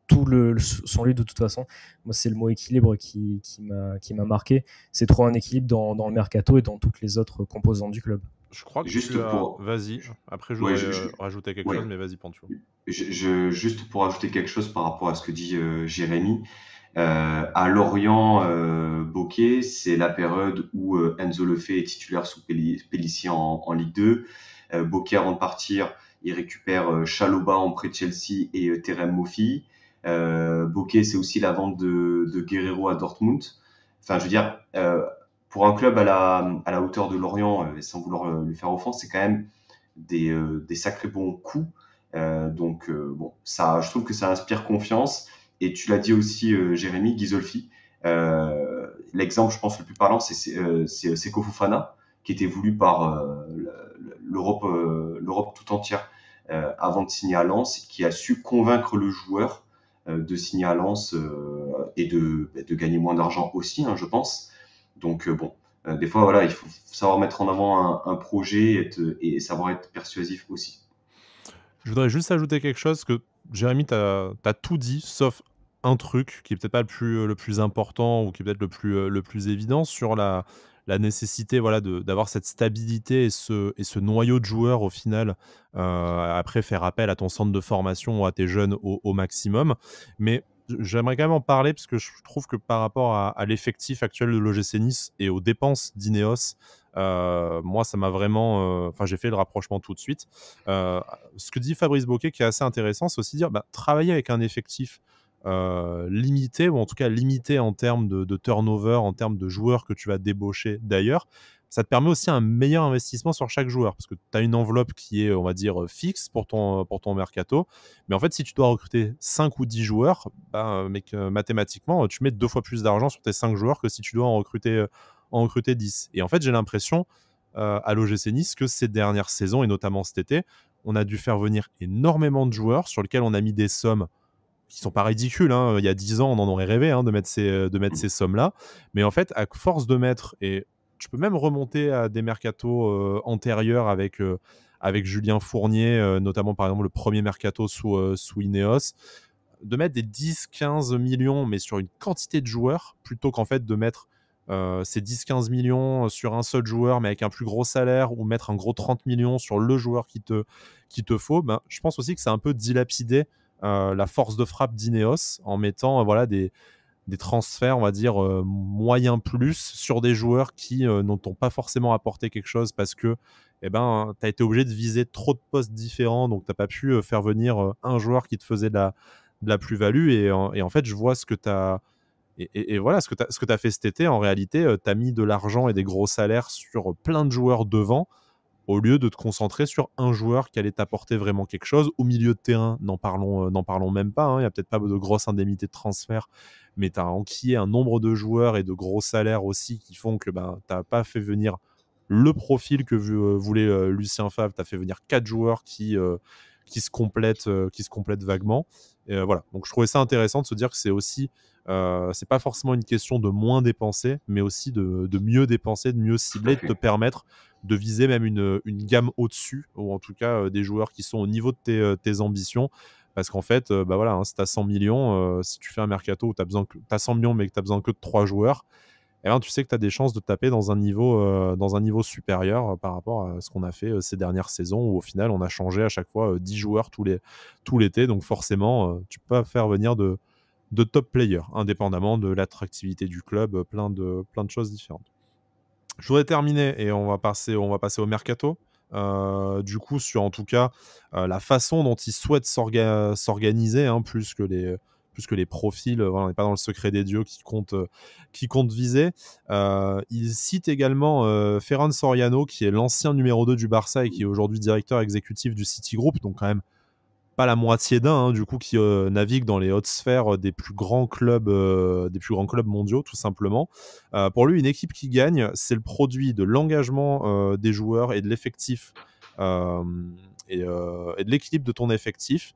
tout son livre de toute façon. Moi, c'est le mot équilibre qui m'a marqué. C'est trop un équilibre dans le mercato et dans toutes les autres composantes du club. Je crois que Juste pour... Vas-y, après je Ouais, voudrais rajouter quelque chose, mais vas-y, Pancho. Juste pour ajouter quelque chose par rapport à ce que dit Jérémy, à Lorient, Bocquet, c'est la période où Enzo Lefebvre est titulaire sous Pellissier en Ligue 2. Bocquet, avant de partir, il récupère Chalobah en prêt de Chelsea et Terem Moffi. Bocquet, c'est aussi la vente de Guerrero à Dortmund. Enfin, je veux dire, pour un club à la hauteur de Lorient, sans vouloir lui faire offense, c'est quand même des sacrés bons coups. Donc, bon, ça, je trouve que ça inspire confiance. Et tu l'as dit aussi, Jérémy, Ghisolfi. L'exemple, je pense, le plus parlant, c'est Seko Fofana, qui était voulu par l'Europe tout entière avant de signer à Lens, qui a su convaincre le joueur de signer à Lens et de gagner moins d'argent aussi, je pense. Donc, bon, des fois, voilà, il faut savoir mettre en avant un projet et savoir être persuasif aussi. Je voudrais juste ajouter quelque chose que, Jérémy, tu as tout dit, sauf un truc qui est peut-être pas le plus important ou qui est peut-être le plus évident sur la nécessité d'avoir cette stabilité et ce noyau de joueurs au final, après faire appel à ton centre de formation ou à tes jeunes au maximum. Mais j'aimerais quand même en parler parce que je trouve que par rapport à l'effectif actuel de l'OGC Nice et aux dépenses d'Ineos, moi ça m'a vraiment... Enfin, j'ai fait le rapprochement tout de suite. Ce que dit Fabrice Bocquet qui est assez intéressant, c'est aussi dire travailler avec un effectif limité, ou en tout cas limité en termes de turnover, en termes de joueurs que tu vas débaucher d'ailleurs, ça te permet aussi un meilleur investissement sur chaque joueur, parce que tu as une enveloppe qui est, on va dire, fixe pour ton mercato, mais en fait, si tu dois recruter 5 ou 10 joueurs, mathématiquement, tu mets 2 fois plus d'argent sur tes 5 joueurs que si tu dois en recruter 10. Et en fait, j'ai l'impression, à l'OGC Nice, que ces dernières saisons, et notamment cet été, on a dû faire venir énormément de joueurs sur lesquels on a mis des sommes qui sont pas ridicules. Il y a 10 ans, on en aurait rêvé de mettre ces sommes-là. Mais en fait, à force de mettre, et tu peux même remonter à des mercatos antérieurs avec Julien Fournier, notamment par exemple le premier mercato sous Ineos, de mettre des 10-15 millions, mais sur une quantité de joueurs, plutôt qu'en fait de mettre ces 10-15 millions sur un seul joueur, mais avec un plus gros salaire, ou mettre un gros 30 millions sur le joueur qu'il te faut. Je pense aussi que c'est un peu dilapidé la force de frappe d'Ineos en mettant des transferts, on va dire, moyens plus sur des joueurs qui n'ont pas forcément apporté quelque chose parce que tu as été obligé de viser trop de postes différents, donc tu n'as pas pu faire venir un joueur qui te faisait de la plus-value. Et en fait, je vois ce que tu as... Et voilà, ce que tu as fait cet été, en réalité, tu as mis de l'argent et des gros salaires sur plein de joueurs devant, au lieu de te concentrer sur un joueur qui allait t'apporter vraiment quelque chose. Au milieu de terrain, n'en parlons même pas. Il n'y a peut-être pas de grosses indemnités de transfert, mais tu as enquillé un nombre de joueurs et de gros salaires aussi qui font que tu n'as pas fait venir le profil que voulait Lucien Favre. Tu as fait venir 4 joueurs qui se complètent vaguement. Et voilà. Donc je trouvais ça intéressant de se dire que c'est aussi... c'est pas forcément une question de moins dépenser, mais aussi de mieux dépenser, de mieux cibler, de te permettre de viser même une gamme au-dessus, ou en tout cas des joueurs qui sont au niveau de tes ambitions. Parce qu'en fait, si tu as 100 millions, si tu fais un mercato où tu as 100 millions mais que tu as besoin que de 3 joueurs, tu sais que tu as des chances de taper dans un niveau supérieur par rapport à ce qu'on a fait ces dernières saisons, où au final on a changé à chaque fois 10 joueurs tout l'été. Donc forcément, tu peux pas faire venir de top players, indépendamment de l'attractivité du club, plein de choses différentes. Je voudrais terminer et on va passer au mercato. Du coup, sur en tout cas la façon dont ils souhaitent s'organiser, plus que les profils. On n'est pas dans le secret des dieux qui compte viser. Il cite également Ferran Soriano, qui est l'ancien numéro 2 du Barça et qui est aujourd'hui directeur exécutif du City Group, donc quand même pas la moitié d'un, hein, du coup, qui navigue dans les hautes sphères des plus grands clubs mondiaux, tout simplement. Pour lui, une équipe qui gagne, c'est le produit de l'engagement des joueurs et de l'effectif euh, et de l'équilibre de ton effectif,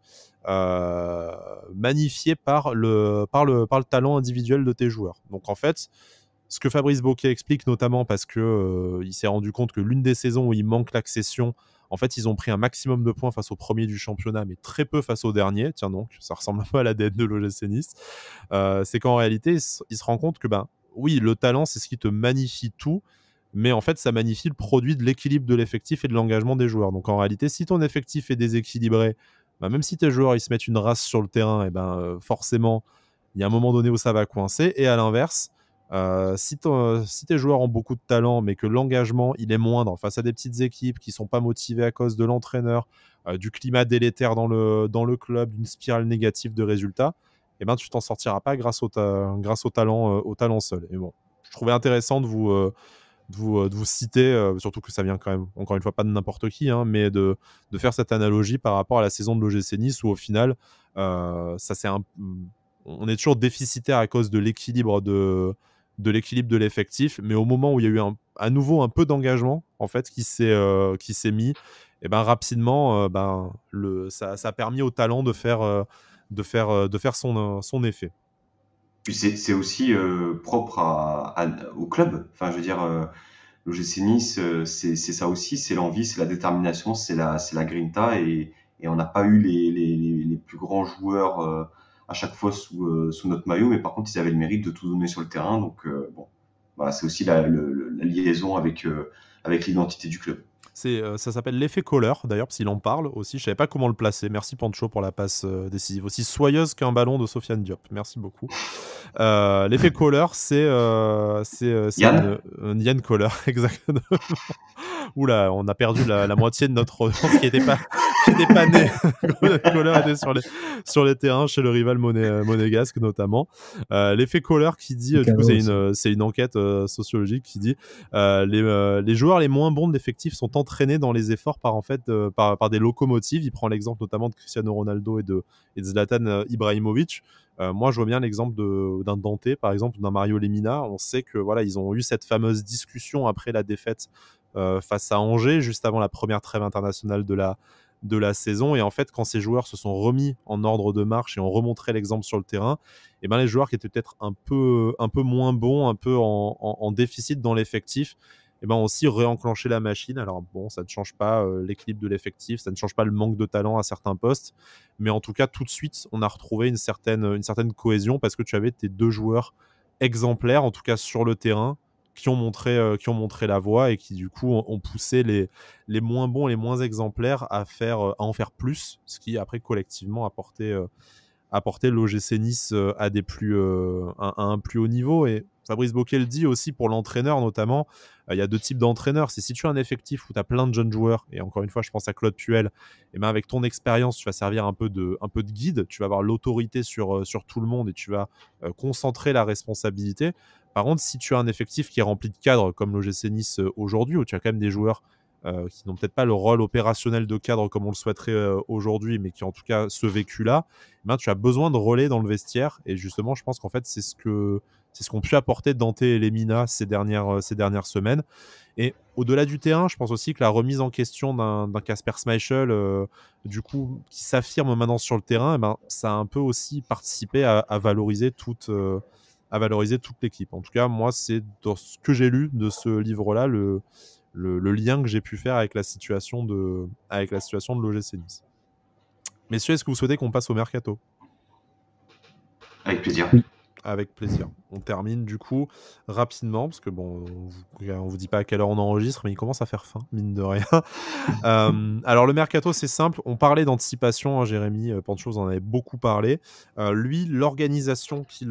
magnifié par le talent individuel de tes joueurs. Donc en fait, ce que Fabrice Bocquet explique, notamment parce que il s'est rendu compte que l'une des saisons où il manque l'accession, en fait, ils ont pris un maximum de points face au premier du championnat, mais très peu face au dernier. Tiens donc, ça ressemble un peu à l'ADN de l'OGC Nice. C'est qu'en réalité, il se rend compte que, ben, oui, le talent, c'est ce qui te magnifie tout, mais en fait, ça magnifie le produit de l'équilibre de l'effectif et de l'engagement des joueurs. Donc en réalité, si ton effectif est déséquilibré, ben, même si tes joueurs ils se mettent une race sur le terrain, et ben forcément, il y a un moment donné où ça va coincer. Et à l'inverse, si tes joueurs ont beaucoup de talent, mais que l'engagement il est moindre face à des petites équipes qui sont pas motivées à cause de l'entraîneur, du climat délétère dans le club, d'une spirale négative de résultats, eh ben, tu t'en sortiras pas grâce au talent seul. Et bon, je trouvais intéressant de vous citer, surtout que ça vient quand même, encore une fois, pas de n'importe qui, hein, mais de faire cette analogie par rapport à la saison de l'OGC Nice où au final, on est toujours déficitaire à cause de l'équilibre de l'équilibre de l'effectif, mais au moment où il y a eu à nouveau un peu d'engagement en fait qui s'est mis, et ben rapidement, ça a permis au talent de faire son effet. Puis c'est aussi propre au club. Enfin, je veux dire, l'OGC Nice, c'est ça aussi, c'est l'envie, c'est la détermination, c'est la grinta, et on n'a pas eu les plus grands joueurs à chaque fois sous notre maillot, mais par contre, ils avaient le mérite de tout donner sur le terrain. Donc, bon, voilà, c'est aussi la liaison avec l'identité du club. Ça s'appelle l'effet Kohler, d'ailleurs, parce qu'il en parle aussi. Je savais pas comment le placer. Merci Pancho pour la passe décisive. Aussi soyeuse qu'un ballon de Sofiane Diop. Merci beaucoup. L'effet Kohler, c'est Yann? Yann Kohler, exactement. Oula, on a perdu la moitié de notre audience qui n'était pas née. Kohler était sur les terrains chez le rival monégasque notamment. L'effet Kohler qui dit, du coup, c'est une enquête sociologique qui dit les joueurs les moins bons de l'effectif sont entraînés dans les efforts par des locomotives. Il prend l'exemple notamment de Cristiano Ronaldo et de Zlatan Ibrahimovic. Moi, je vois bien l'exemple d'un Dante, par exemple, d'un Mario Lemina. On sait que voilà, ils ont eu cette fameuse discussion après la défaite face à Angers, juste avant la première trêve internationale de la saison. Et en fait, quand ces joueurs se sont remis en ordre de marche et ont remontré l'exemple sur le terrain, et ben les joueurs qui étaient peut-être un peu moins bons, un peu en déficit dans l'effectif, et ben ont aussi réenclenché la machine. Alors bon, ça ne change pas l'équilibre de l'effectif, ça ne change pas le manque de talent à certains postes, mais en tout cas, tout de suite, on a retrouvé une certaine cohésion parce que tu avais tes deux joueurs exemplaires, en tout cas sur le terrain, qui ont montré la voie et qui du coup ont poussé les moins bons, les moins exemplaires à en faire plus, ce qui après collectivement a porté l'OGC Nice à un plus haut niveau. Et Fabrice Bocquet le dit aussi pour l'entraîneur notamment, il y a deux types d'entraîneurs. C'est si tu as un effectif où tu as plein de jeunes joueurs, et encore une fois je pense à Claude Puel, et ben avec ton expérience tu vas servir un peu de guide, tu vas avoir l'autorité sur tout le monde et tu vas concentrer la responsabilité. Par contre, si tu as un effectif qui est rempli de cadres comme l'OGC Nice aujourd'hui, où tu as quand même des joueurs qui n'ont peut-être pas le rôle opérationnel de cadre comme on le souhaiterait aujourd'hui, mais qui ont en tout cas ce vécu-là, ben, tu as besoin de relais dans le vestiaire. Et justement, je pense qu'en fait, c'est ce qu'ont pu apporter Dante et Lemina ces dernières semaines. Et au-delà du terrain, je pense aussi que la remise en question d'un Kasper Schmeichel, du coup, qui s'affirme maintenant sur le terrain, eh ben, ça a un peu aussi participé à valoriser toute l'équipe. En tout cas, moi, c'est dans ce que j'ai lu de ce livre-là, le lien que j'ai pu faire avec la situation de l'OGC Nice. Messieurs, est-ce que vous souhaitez qu'on passe au mercato ? Avec plaisir. Oui. Avec plaisir. On termine du coup rapidement, parce que bon, on vous dit pas à quelle heure on enregistre, mais il commence à faire faim, mine de rien. Alors le mercato, c'est simple. On parlait d'anticipation, hein, Jérémy Pancho, vous en avez beaucoup parlé. Lui, l'organisation qu'il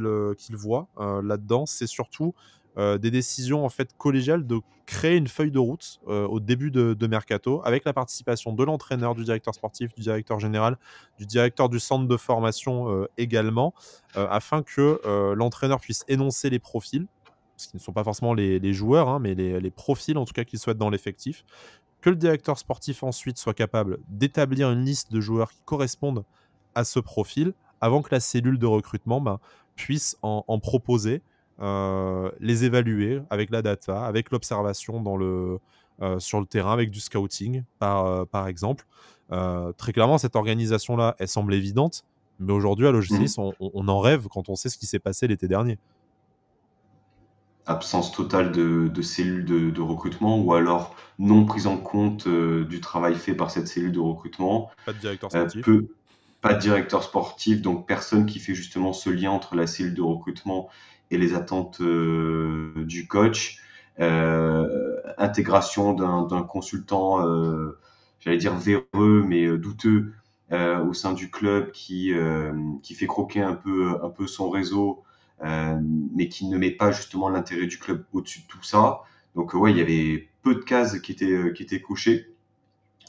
voit là-dedans, c'est surtout des décisions en fait collégiales de créer une feuille de route au début de mercato, avec la participation de l'entraîneur, du directeur sportif, du directeur général, du directeur du centre de formation également, afin que l'entraîneur puisse énoncer les profils, ce qui ne sont pas forcément les joueurs, hein, mais les profils en tout cas qu'il souhaite dans l'effectif, que le directeur sportif ensuite soit capable d'établir une liste de joueurs qui correspondent à ce profil avant que la cellule de recrutement puisse en proposer, les évaluer avec la data, avec l'observation sur le terrain, avec du scouting par exemple. Très clairement, cette organisation-là, elle semble évidente, mais aujourd'hui à l'OGC Nice, on en rêve quand on sait ce qui s'est passé l'été dernier. Absence totale de cellules de recrutement, ou alors non prise en compte du travail fait par cette cellule de recrutement. Pas de directeur sportif. Pas de directeur sportif, donc personne qui fait justement ce lien entre la cellule de recrutement et les attentes du coach. Intégration d'un consultant, j'allais dire véreux, mais douteux, au sein du club qui fait croquer un peu son réseau, mais qui ne met pas justement l'intérêt du club au-dessus de tout ça. Donc ouais, il y avait peu de cases qui étaient cochées.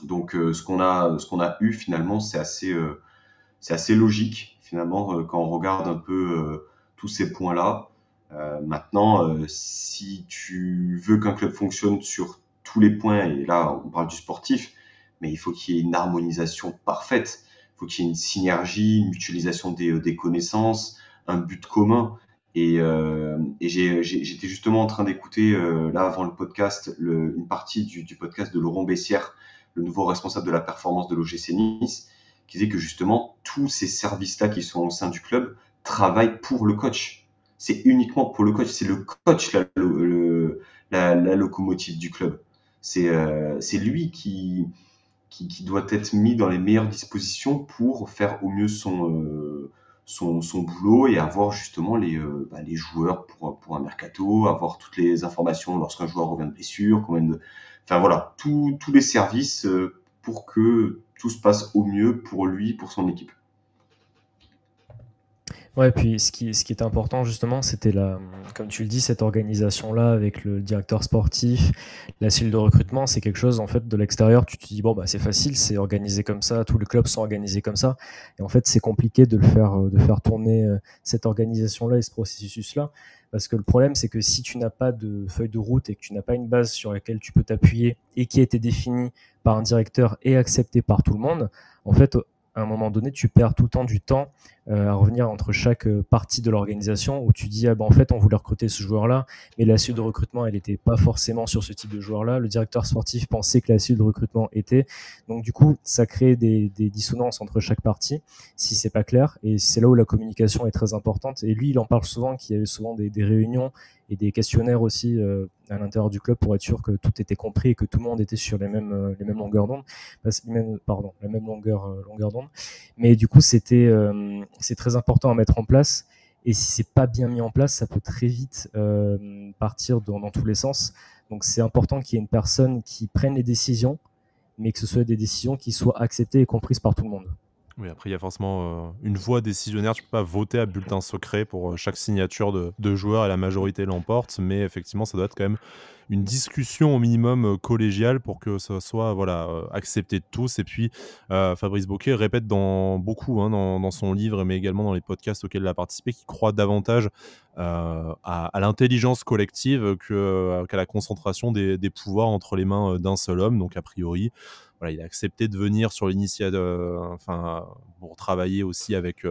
Donc ce qu'on a eu finalement, c'est assez logique finalement quand on regarde un peu tous ces points-là. Maintenant, si tu veux qu'un club fonctionne sur tous les points, et là on parle du sportif, mais il faut qu'il y ait une harmonisation parfaite. Il faut qu'il y ait une synergie, une mutualisation des connaissances, un but commun. Et j'étais justement en train d'écouter là avant le podcast une partie du podcast de Laurent Bessière, le nouveau responsable de la performance de l'OGC Nice, qui disait que justement tous ces services-là qui sont au sein du club travaillent pour le coach. C'est uniquement pour le coach. C'est le coach la locomotive du club. C'est lui qui doit être mis dans les meilleures dispositions pour faire au mieux son boulot et avoir justement les joueurs pour un mercato, avoir toutes les informations lorsqu'un joueur revient de blessure, enfin voilà, tous les services pour que tout se passe au mieux pour lui, pour son équipe. Ouais, puis ce qui est important justement, c'était comme tu le dis, cette organisation-là avec le directeur sportif, la cellule de recrutement, c'est quelque chose en fait de l'extérieur. Tu te dis bon bah c'est facile, c'est organisé comme ça, tous les clubs sont organisés comme ça. Et en fait, c'est compliqué de faire tourner cette organisation-là et ce processus-là, parce que le problème c'est que si tu n'as pas de feuille de route et que tu n'as pas une base sur laquelle tu peux t'appuyer et qui a été définie par un directeur et acceptée par tout le monde, en fait, à un moment donné, tu perds tout le temps du temps à revenir entre chaque partie de l'organisation où tu dis en fait on voulait recruter ce joueur-là, mais la cellule de recrutement elle n'était pas forcément sur ce type de joueur-là. Le directeur sportif pensait que la cellule de recrutement était. Donc du coup, ça crée des dissonances entre chaque partie si c'est pas clair. Et c'est là où la communication est très importante. Et lui, il en parle souvent qu'il y avait souvent des réunions et des questionnaires aussi à l'intérieur du club pour être sûr que tout était compris et que tout le monde était sur les mêmes longueurs d'onde, la même longueur d'onde. Mais du coup, c'est très important à mettre en place. Et si c'est pas bien mis en place, ça peut très vite partir dans tous les sens. Donc c'est important qu'il y ait une personne qui prenne les décisions, mais que ce soit des décisions qui soient acceptées et comprises par tout le monde. Oui, après, il y a forcément une voix décisionnaire. Tu ne peux pas voter à bulletin secret pour chaque signature de joueur et la majorité l'emporte. Mais effectivement, ça doit être quand même une discussion au minimum collégiale pour que ça soit accepté de tous. Et puis, Fabrice Bocquet répète beaucoup dans son livre, mais également dans les podcasts auxquels il a participé, qu'il croit davantage à l'intelligence collective qu'à la concentration des pouvoirs entre les mains d'un seul homme. Donc, a priori, voilà, il a accepté de venir sur l'initiative, pour travailler aussi avec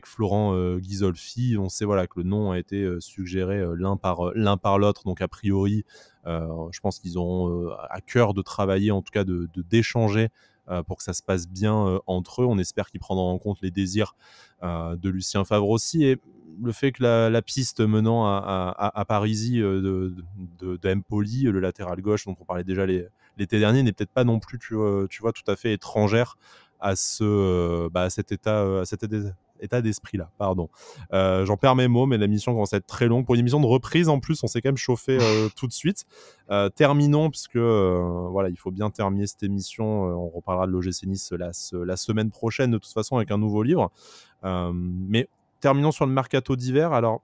Florent Ghisolfi. On sait que le nom a été suggéré l'un par l'autre. Donc a priori, je pense qu'ils auront à cœur de travailler, en tout cas d'échanger pour que ça se passe bien entre eux. On espère qu'ils prendront en compte les désirs de Lucien Favre aussi, et le fait que la piste menant à Parisis de Empoli, le latéral gauche dont on parlait déjà l'été dernier, n'est peut-être pas non plus tu vois, tout à fait étrangère à cet état d'esprit-là. Pardon. J'en perds mes mots, mais la mission commence à être très longue. Pour une émission de reprise, en plus, on s'est quand même chauffé tout de suite. Terminons, puisque il faut bien terminer cette émission. On reparlera de l'OGC Nice la semaine prochaine, de toute façon, avec un nouveau livre. Mais terminons sur le mercato d'hiver. Alors,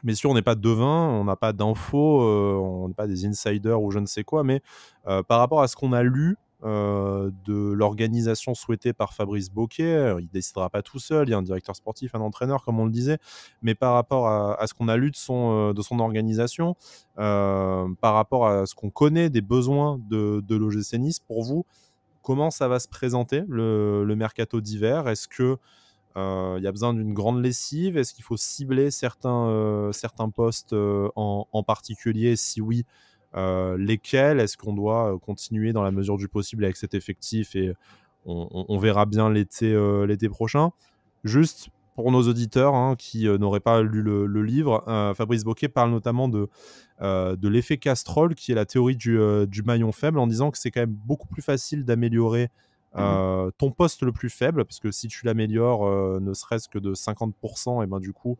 messieurs, on n'est pas devins, on n'a pas d'infos, on n'est pas des insiders ou je ne sais quoi, mais par rapport à ce qu'on a lu, de l'organisation souhaitée par Fabrice Bocquet. Il ne décidera pas tout seul, il y a un directeur sportif, un entraîneur, comme on le disait, mais par rapport à ce qu'on a lu de son organisation, par rapport à ce qu'on connaît des besoins de l'OGC Nice, pour vous, comment ça va se présenter le mercato d'hiver? Est-ce que il y a besoin d'une grande lessive? Est-ce qu'il faut cibler certains postes en particulier? Si oui, lesquels? Est-ce qu'on doit continuer dans la mesure du possible avec cet effectif et on verra bien l'été prochain? Juste pour nos auditeurs qui n'auraient pas lu le livre, Fabrice Bocquet parle notamment de l'effet Castrol, qui est la théorie du maillon faible, en disant que c'est quand même beaucoup plus facile d'améliorer ton poste le plus faible, parce que si tu l'améliores ne serait-ce que de 50%, et ben du coup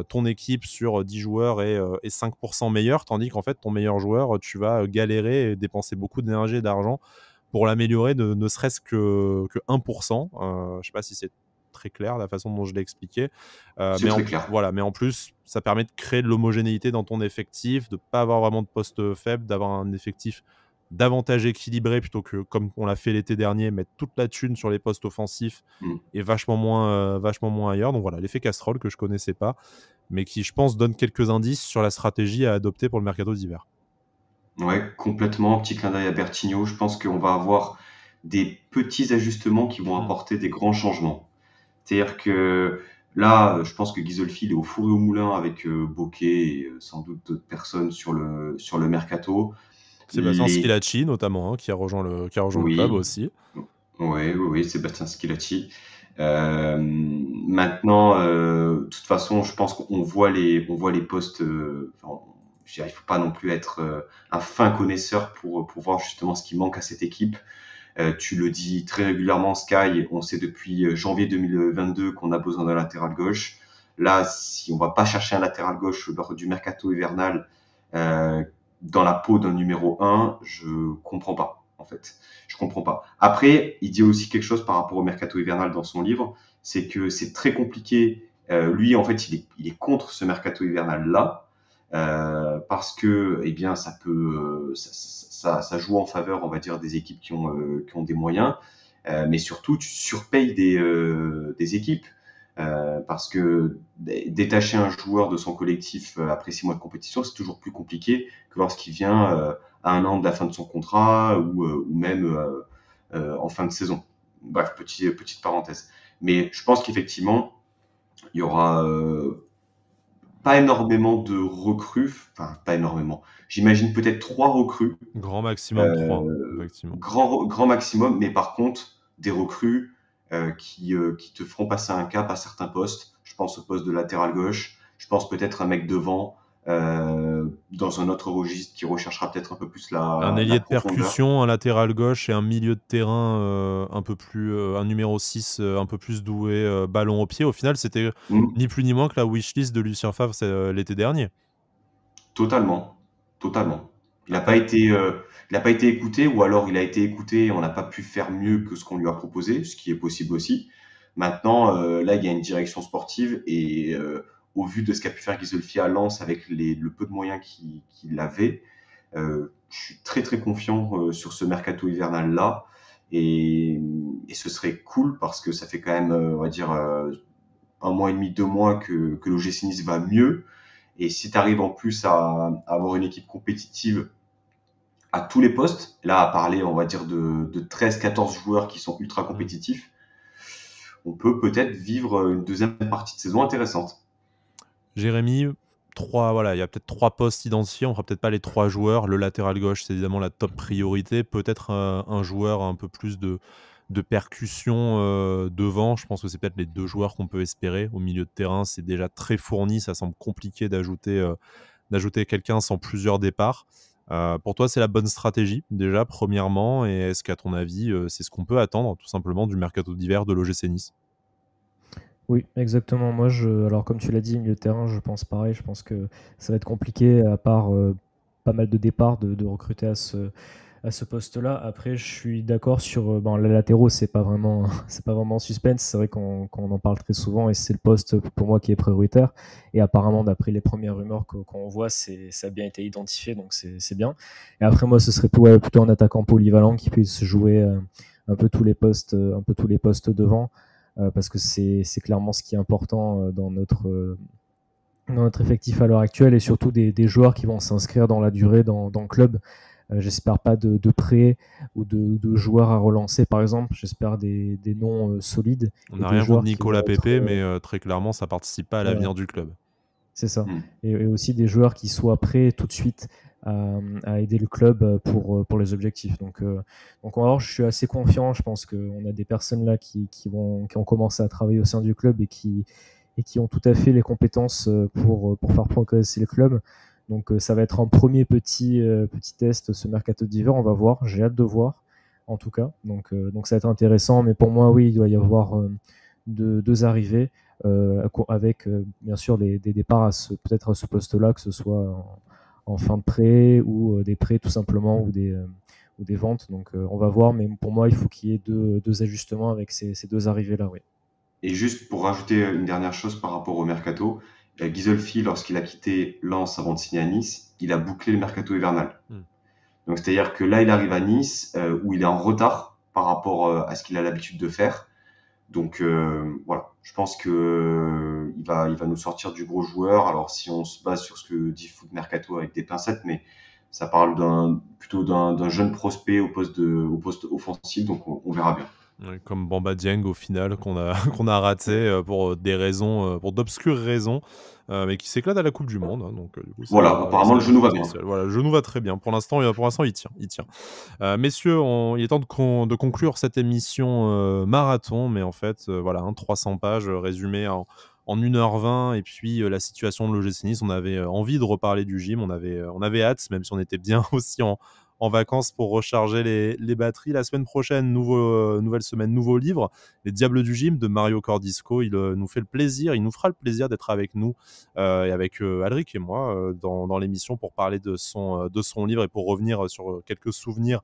ton équipe sur 10 joueurs est 5% meilleure, tandis qu'en fait ton meilleur joueur, tu vas galérer et dépenser beaucoup d'énergie et d'argent pour l'améliorer de ne serait-ce que 1%. Je ne sais pas si c'est très clair la façon dont je l'ai expliqué, C'est très clair. voilà, mais en plus ça permet de créer de l'homogénéité dans ton effectif, de ne pas avoir vraiment de poste faible, d'avoir un effectif davantage équilibré, plutôt que comme on l'a fait l'été dernier, mettre toute la thune sur les postes offensifs et vachement moins ailleurs. Donc voilà, l'effet Castrol que je connaissais pas, mais qui je pense donne quelques indices sur la stratégie à adopter pour le mercato d'hiver. Ouais, complètement. Petit clin d'œil à Bertigno. Je pense qu'on va avoir des petits ajustements qui vont apporter des grands changements. C'est-à-dire que là, je pense que Ghisolfi il est au four et au moulin avec Bocquet et sans doute d'autres personnes sur le mercato. Sébastien Schilacci notamment, qui a rejoint le club Oui, aussi. oui, Sébastien Schilacci. Maintenant, de toute façon, je pense qu'on voit les postes. Je dirais, il faut pas non plus être un fin connaisseur pour voir justement ce qui manque à cette équipe. Tu le dis très régulièrement, Sky, on sait depuis janvier 2022 qu'on a besoin d'un latéral gauche. Là, si on va pas chercher un latéral gauche lors du mercato hivernal dans la peau d'un numéro 1, je comprends pas, en fait. Je comprends pas. Après, il dit aussi quelque chose par rapport au mercato hivernal dans son livre, c'est que c'est très compliqué. Lui, en fait, il est contre ce mercato hivernal-là, parce que, eh bien, ça peut, ça joue en faveur, on va dire, des équipes qui ont des moyens, mais surtout, tu surpayes des équipes. Parce que détacher un joueur de son collectif après 6 mois de compétition, c'est toujours plus compliqué que lorsqu'il vient à un an de la fin de son contrat ou même en fin de saison. Bref, petite parenthèse. Mais je pense qu'effectivement, il y aura pas énormément de recrues, enfin pas énormément. J'imagine peut-être 3 recrues, Grand maximum 3, effectivement. grand maximum, mais par contre des recrues qui te feront passer un cap à certains postes. Je pense au poste de latéral gauche, je pense peut-être un mec devant dans un autre registre qui recherchera peut-être un peu plus Un la ailier de profondeur. percussion, un latéral gauche et un milieu de terrain un peu plus, un numéro 6 un peu plus doué, ballon au pied. Au final, c'était ni plus ni moins que la wishlist de Lucien Favre l'été dernier. Totalement, totalement. Il n'a Après, pas été écouté, ou alors il a été écouté et on n'a pas pu faire mieux que ce qu'on lui a proposé, ce qui est possible aussi. Maintenant, là, il y a une direction sportive et au vu de ce qu'a pu faire Ghisolfi à Lens avec le peu de moyens qu'il avait, je suis très très confiant sur ce mercato hivernal-là. Et ce serait cool parce que ça fait quand même, on va dire, 1 mois et demi, 2 mois que l'OGC Nice va mieux. Et si tu arrives en plus à avoir une équipe compétitive à tous les postes, là à parler on va dire de 13-14 joueurs qui sont ultra compétitifs, on peut peut-être vivre une deuxième partie de saison intéressante. Jérémy, voilà, il y a peut-être 3 postes identifiés, on fera peut-être pas les 3 joueurs. Le latéral gauche, c'est évidemment la top priorité. Peut-être un joueur un peu plus de percussion devant. Je pense que c'est peut-être les 2 joueurs qu'on peut espérer. Au milieu de terrain, c'est déjà très fourni. Ça semble compliqué d'ajouter quelqu'un sans plusieurs départs. Pour toi, c'est la bonne stratégie, déjà, premièrement. Et est-ce qu'à ton avis, c'est ce qu'on peut attendre, tout simplement, du mercato d'hiver de l'OGC Nice? Oui, exactement. Moi, alors comme tu l'as dit, milieu de terrain, je pense pareil. Je pense que ça va être compliqué, à part pas mal de départs, de recruter à ce poste-là. Après, je suis d'accord sur les latéraux, c'est pas vraiment, c'est pas vraiment suspense. C'est vrai qu'on en parle très souvent et c'est le poste pour moi qui est prioritaire. Et apparemment, d'après les premières rumeurs qu'on voit, ça a bien été identifié, donc c'est bien. Et après, moi, ce serait plutôt un attaquant polyvalent qui puisse jouer un peu tous les postes, devant, parce que c'est clairement ce qui est important dans notre effectif à l'heure actuelle, et surtout des joueurs qui vont s'inscrire dans la durée dans le club. J'espère pas de prêts ou de joueurs à relancer, par exemple. J'espère des noms solides. On Et n'a des rien contre joueurs qui Nicolas vont être, Pepe, mais très clairement, ça participe pas à voilà, l'avenir du club. c'est ça. Mm. Et aussi des joueurs qui soient prêts tout de suite à aider le club pour les objectifs. Donc on va voir, je suis assez confiant. Je pense qu'on a des personnes là qui ont commencé à travailler au sein du club et qui ont tout à fait les compétences pour faire progresser le club. Donc ça va être un premier petit test, ce mercato d'hiver. On va voir, j'ai hâte de voir en tout cas. Donc ça va être intéressant. Mais pour moi, oui, il doit y avoir deux arrivées avec bien sûr des départs peut-être à ce poste-là, que ce soit en fin de prêt ou des prêts tout simplement, ou des ventes. Donc on va voir, mais pour moi, il faut qu'il y ait deux ajustements avec ces deux arrivées-là. Oui. Et juste pour rajouter une dernière chose par rapport au mercato, Ghisolfi, lorsqu'il a quitté Lens avant de signer à Nice, il a bouclé le mercato hivernal. Donc c'est-à-dire que là, il arrive à Nice où il est en retard par rapport à ce qu'il a l'habitude de faire. Donc voilà, je pense que il va nous sortir du gros joueur. Alors si on se base sur ce que dit Foot Mercato avec des pincettes, mais ça parle plutôt d'un jeune prospect au poste offensif, donc on verra bien. Ouais, comme Bamba Dieng au final qu'on a qu'on a raté pour des raisons, pour d'obscures raisons, mais qui s'éclate à la Coupe du Monde, hein, donc du coup ça Voilà, apparemment ça le a du genou va bien. potentiel. Voilà, le genou va très bien. Pour l'instant, il tient, il tient. Messieurs, il est temps de conclure cette émission marathon, mais en fait, voilà, hein, 300 pages résumées en 1h20, et puis la situation de l'OGC Nice. On avait envie de reparler du gym, on avait hâte, même si on était bien aussi en vacances pour recharger les batteries. La semaine prochaine, nouvelle semaine, nouveau livre, Les Diables du Gym de Mario Cordisco. Il nous fera le plaisir d'être avec nous et avec Alric et moi dans l'émission pour parler de son livre et pour revenir sur quelques souvenirs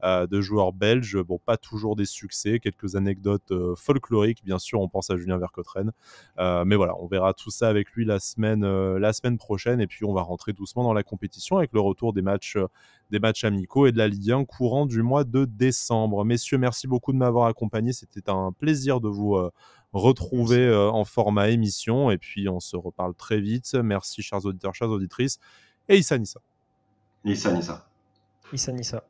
de joueurs belges. Bon, pas toujours des succès, quelques anecdotes folkloriques, bien sûr, on pense à Julien Vercoetrenne. Mais voilà, on verra tout ça avec lui la semaine prochaine, et puis on va rentrer doucement dans la compétition avec le retour des matchs amicaux et de la Ligue 1 courant du mois de décembre. Messieurs, merci beaucoup de m'avoir accompagné. C'était un plaisir de vous retrouver en format émission, et puis on se reparle très vite. Merci chers auditeurs, chères auditrices, et Issa Nissa. Nissa. Issa Nissa.